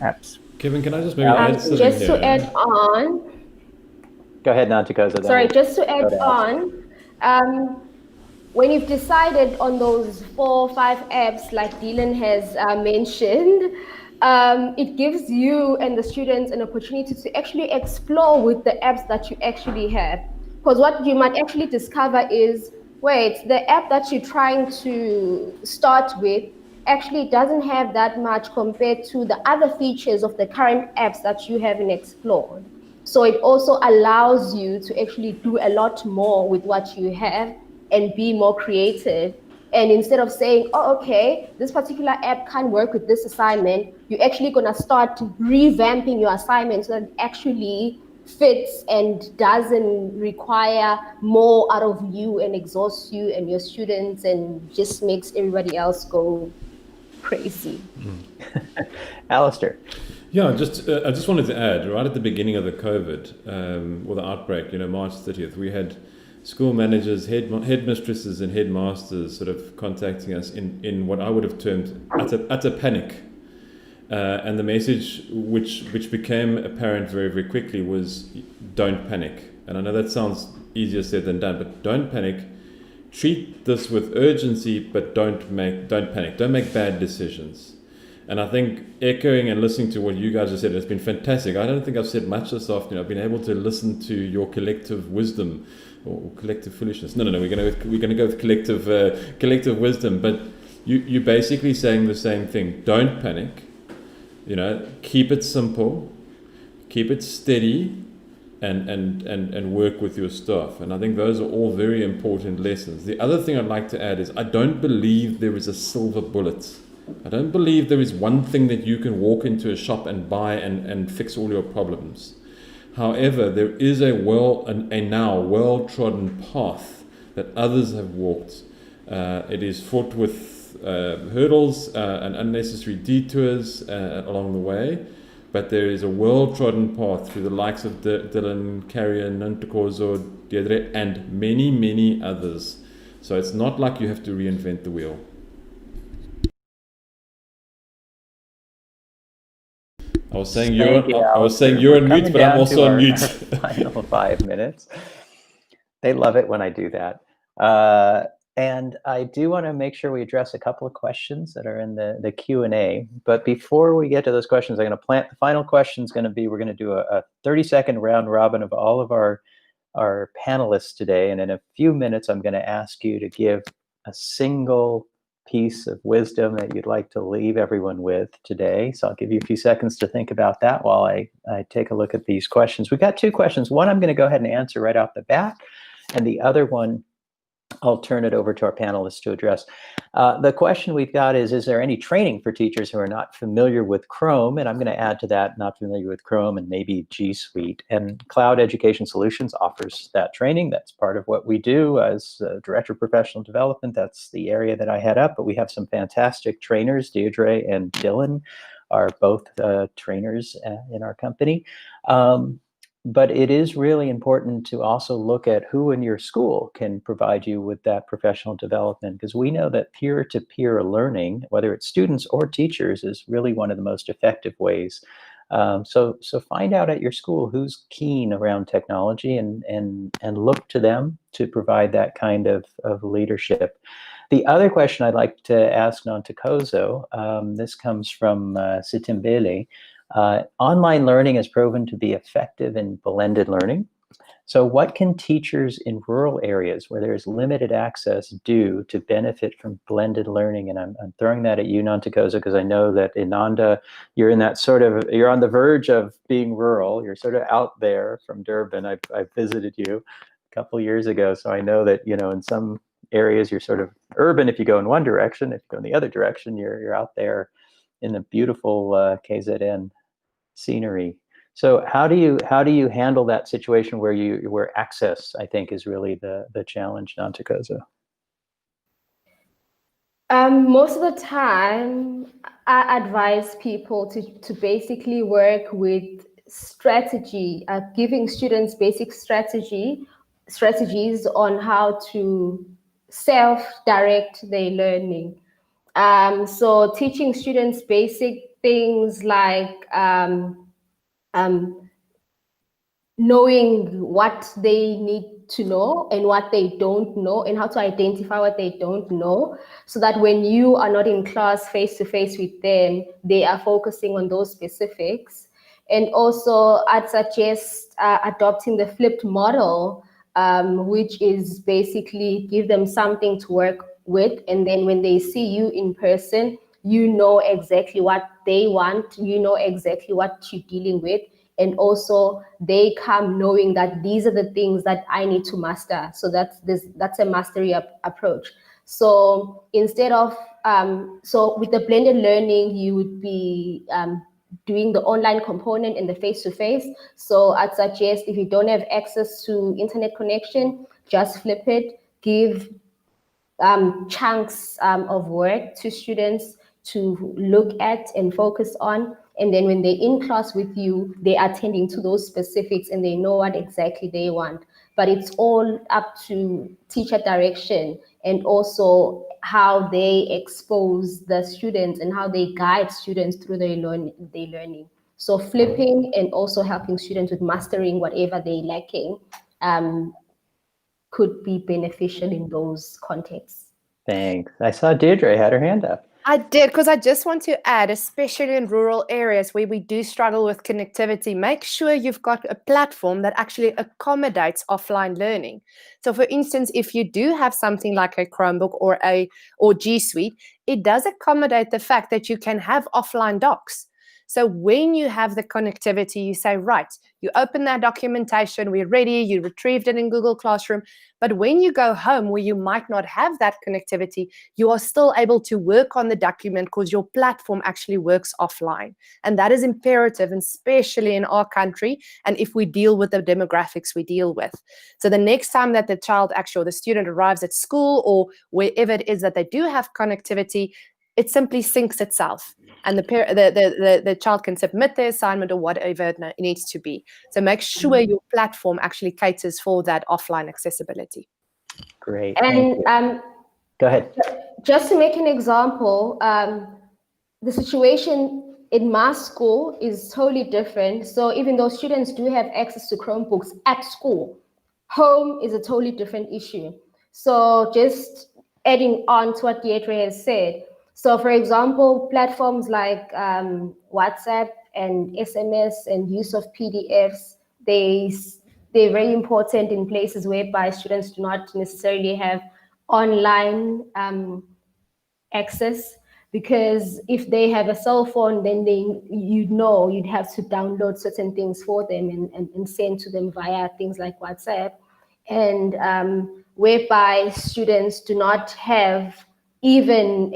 apps. Kevin, can I just maybe add something just here? to add on. Go ahead, Nantakoza. Sorry, just to add on. When you've decided on those 4 or 5 apps, like Dylan has mentioned, it gives you and the students an opportunity to actually explore with the apps that you actually have. Because what you might actually discover is, wait, the app that you're trying to start with actually doesn't have that much compared to the other features of the current apps that you haven't explored. So it also allows you to actually do a lot more with what you have and be more creative. And instead of saying, oh, okay, this particular app can't work with this assignment, you're actually going to start revamping your assignment so that it actually fits and doesn't require more out of you and exhausts you and your students and just makes everybody else go crazy. Alistair. Yeah, I just wanted to add, right at the beginning of the COVID, or the outbreak, March 30th, we had school managers, headmistresses and headmasters sort of contacting us in what I would have termed utter panic. And the message which became apparent very, very quickly was, don't panic. And I know that sounds easier said than done, but don't panic. Treat this with urgency, but don't panic. Don't make bad decisions. And I think echoing and listening to what you guys have said has been fantastic. I don't think I've said much this afternoon. I've been able to listen to your collective wisdom or collective foolishness. No. We're going to go with collective wisdom. But you're basically saying the same thing. Don't panic. Keep it simple, keep it steady, and work with your staff. And I think those are all very important lessons. The other thing I'd like to add is I don't believe there is a silver bullet. I don't believe there is one thing that you can walk into a shop and buy and fix all your problems. However, there is a now well-trodden path that others have walked. It is fraught with hurdles and unnecessary detours along the way, but there is a well-trodden path through the likes of Dylan, Carrier, Nontokozo, Deirdre, and many, many others. So it's not like you have to reinvent the wheel. I was saying you're on mute, but I'm also on mute. Final 5 minutes. They love it when I do that. And I do want to make sure we address a couple of questions that are in the Q&A. But before we get to those questions, I'm going to plant the final question is going to be, we're going to do a 30-second round robin of all of our panelists today. And in a few minutes, I'm going to ask you to give a single piece of wisdom that you'd like to leave everyone with today. So I'll give you a few seconds to think about that while I take a look at these questions. We've got 2 questions. One I'm going to go ahead and answer right off the bat, and the other one I'll turn it over to our panelists to address. The question we've got is there any training for teachers who are not familiar with Chrome? And I'm going to add to that, not familiar with Chrome and maybe G Suite. And Cloud Education Solutions offers that training. That's part of what we do as Director of Professional Development. That's the area that I head up. But we have some fantastic trainers. Deirdre and Dylan are both trainers in our company. But it is really important to also look at who in your school can provide you with that professional development, because we know that peer-to-peer learning, whether it's students or teachers, is really one of the most effective ways. So find out at your school who's keen around technology and look to them to provide that kind of leadership. The other question I'd like to ask Nontokozo, this comes from Sitimbele. Online learning has proven to be effective in blended learning. So what can teachers in rural areas where there's limited access do to benefit from blended learning? And I'm throwing that at you, Nontokozo, because I know that in Nanda, you're in that you're on the verge of being rural. You're sort of out there from Durban. I visited you a couple of years ago. So I know that, in some areas you're sort of urban if you go in one direction. If you go in the other direction, you're out there in the beautiful KZN scenery. So how do you handle that situation where access, I think, is really the challenge, Nontokozo? Most of the time, I advise people to basically work with strategy, giving students basic strategies on how to self-direct their learning. So teaching students basic things like knowing what they need to know and what they don't know, and how to identify what they don't know, so that when you are not in class face to face with them, they are focusing on those specifics. And also I'd suggest adopting the flipped model, which is basically give them something to work with, and then when they see you in person, you know exactly what they want, you know exactly what you're dealing with, and also they come knowing that these are the things that I need to master. So that's a mastery approach. So instead of so with the blended learning, you would be doing the online component and the face-to-face. So I'd suggest, if you don't have access to internet connection, just flip it, give chunks of work to students to look at and focus on. And then when they're in class with you, they are attending to those specifics and they know what exactly they want. But it's all up to teacher direction, and also how they expose the students and how they guide students through their learning. So flipping and also helping students with mastering whatever they're lacking could be beneficial in those contexts. Thanks. I saw Deirdre had her hand up. I did, because I just want to add, especially in rural areas where we do struggle with connectivity, make sure you've got a platform that actually accommodates offline learning. So for instance, if you do have something like a Chromebook or G Suite, it does accommodate the fact that you can have offline docs. So when you have the connectivity, you say, right, you open that documentation, we're ready, you retrieved it in Google Classroom. But when you go home where you might not have that connectivity, you are still able to work on the document because your platform actually works offline. And that is imperative, especially in our country, and if we deal with the demographics we deal with. So the next time that the child actually, or the student arrives at school or wherever it is that they do have connectivity, it simply syncs itself. And the child can submit their assignment or whatever it needs to be. So make sure your platform actually caters for that offline accessibility. Great. And go ahead. Just to make an example, the situation in my school is totally different. So even though students do have access to Chromebooks at school, home is a totally different issue. So just adding on to what Deirdre has said. So for example, platforms like WhatsApp and SMS and use of PDFs, they're very important in places whereby students do not necessarily have online access, because if they have a cell phone, then you'd have to download certain things for them and send to them via things like WhatsApp, and whereby students do not have even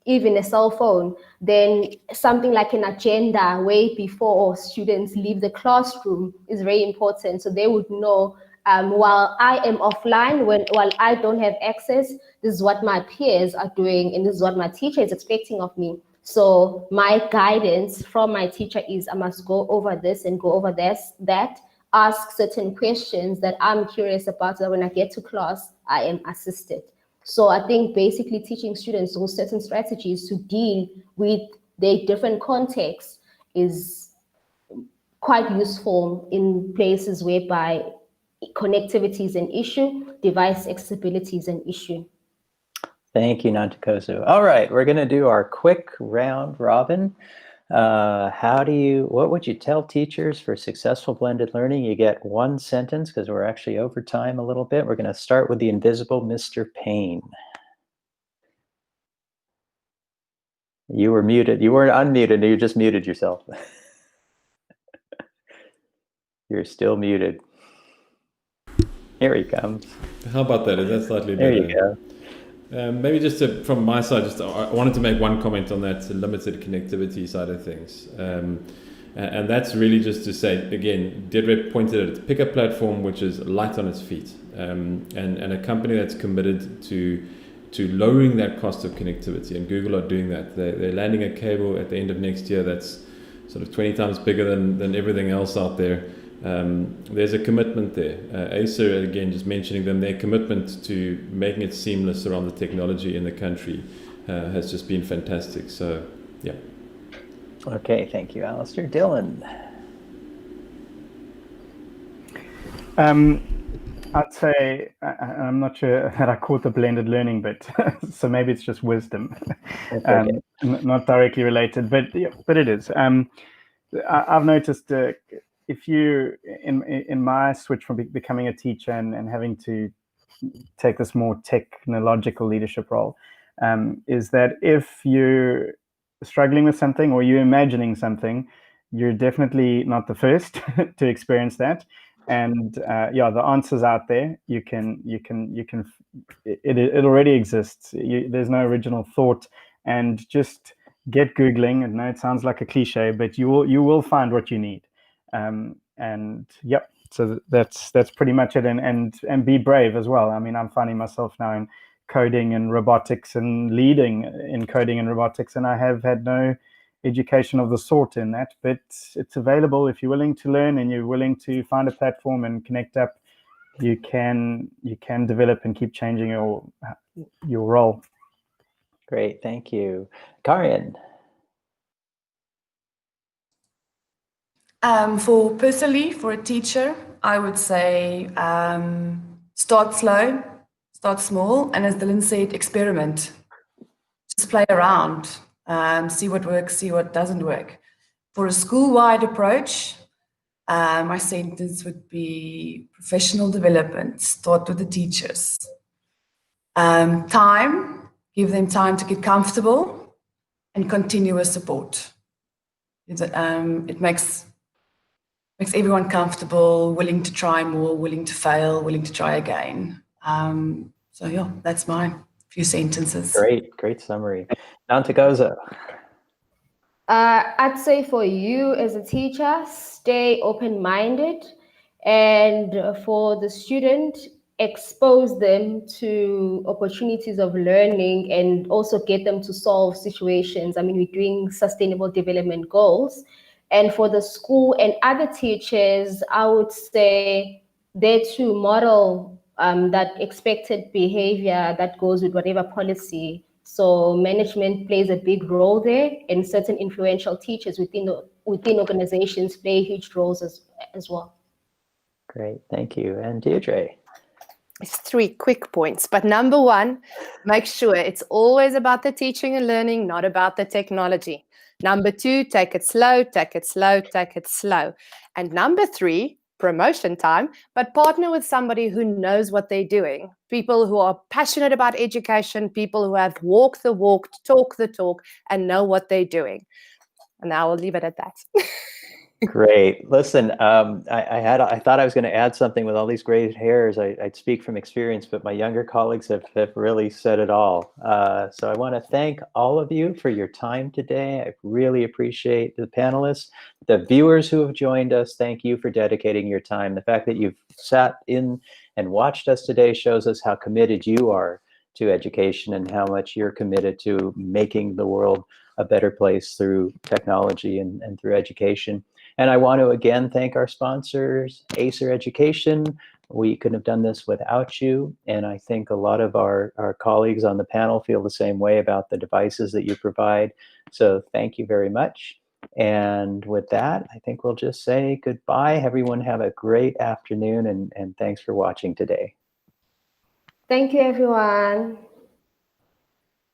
a cell phone, then something like an agenda way before students leave the classroom is very important. So they would know, while I am offline, while I don't have access, this is what my peers are doing, and this is what my teacher is expecting of me. So my guidance from my teacher is I must go over this and go over that, ask certain questions that I'm curious about, so that when I get to class, I am assisted. So I think basically teaching students those certain strategies to deal with their different contexts is quite useful in places whereby connectivity is an issue, device accessibility is an issue. Thank you, Nantakoso. All right, we're going to do our quick round robin. What would you tell teachers for successful blended learning? You get one sentence because we're actually over time a little bit. We're going to start with the invisible Mr. Payne. You were muted. You weren't unmuted. You just muted yourself. You're still muted. Here he comes. How about that? Is that slightly better? There you go. Maybe just from my side, I wanted to make one comment on that limited connectivity side of things. And that's really just to say, again, Deirdre pointed at it, pick a platform which is light on its feet, and a company that's committed to lowering that cost of connectivity. And Google are doing that. They're landing a cable at the end of next year that's sort of 20 times bigger than everything else out there. There's a commitment there. Acer, again, just mentioning them, their commitment to making it seamless around the technology in the country has just been fantastic. So, yeah. Okay, thank you, Alistair. Dylan. I'd say, I'm not sure that I caught the blended learning bit, so maybe it's just wisdom, Okay. not directly related, but it is. I've noticed if you, in my switch from becoming a teacher and having to take this more technological leadership role, is that if you're struggling with something or you're imagining something, you're definitely not the first to experience that. And the answer's out there. It already exists. There's no original thought, and just get Googling. And no, it sounds like a cliche, but you will find what you need. So that's pretty much it. And be brave as well. I mean, I'm finding myself now in coding and robotics and leading in coding and robotics, and I have had no education of the sort in that, but it's available. If you're willing to learn and you're willing to find a platform and connect up, you can develop and keep changing your role. Great, thank you. Karian. Personally, for a teacher, I would say start slow, start small, and as Dylan said, experiment. Just play around, see what works, see what doesn't work. For a school-wide approach, my sentence would be professional development. Start with the teachers. Give them time to get comfortable and continuous support. It makes everyone comfortable, willing to try more, willing to fail, willing to try again. So yeah, that's my few sentences. Great summary. Nantagoza. I'd say for you as a teacher, stay open-minded, and for the student, expose them to opportunities of learning and also get them to solve situations. I mean, we're doing sustainable development goals. And for the school and other teachers, I would say they to model that expected behavior that goes with whatever policy. So management plays a big role there, and certain influential teachers within organizations play huge roles as well. Great, thank you. And Deirdre. It's 3 quick points. But number 1, make sure it's always about the teaching and learning, not about the technology. Number 2, take it slow, take it slow, take it slow. And number 3, promotion time, but partner with somebody who knows what they're doing. People who are passionate about education, people who have walked the walk, talk the talk, and know what they're doing. And I will leave it at that. Great. Listen, I thought I was going to add something with all these gray hairs. I'd speak from experience, but my younger colleagues have really said it all. So I want to thank all of you for your time today. I really appreciate the panelists, the viewers who have joined us. Thank you for dedicating your time. The fact that you've sat in and watched us today shows us how committed you are to education and how much you're committed to making the world a better place through technology and through education. And I want to again thank our sponsors, Acer Education. We couldn't have done this without you. And I think a lot of our colleagues on the panel feel the same way about the devices that you provide. So thank you very much. And with that, I think we'll just say goodbye. Everyone have a great afternoon, and thanks for watching today. Thank you, everyone.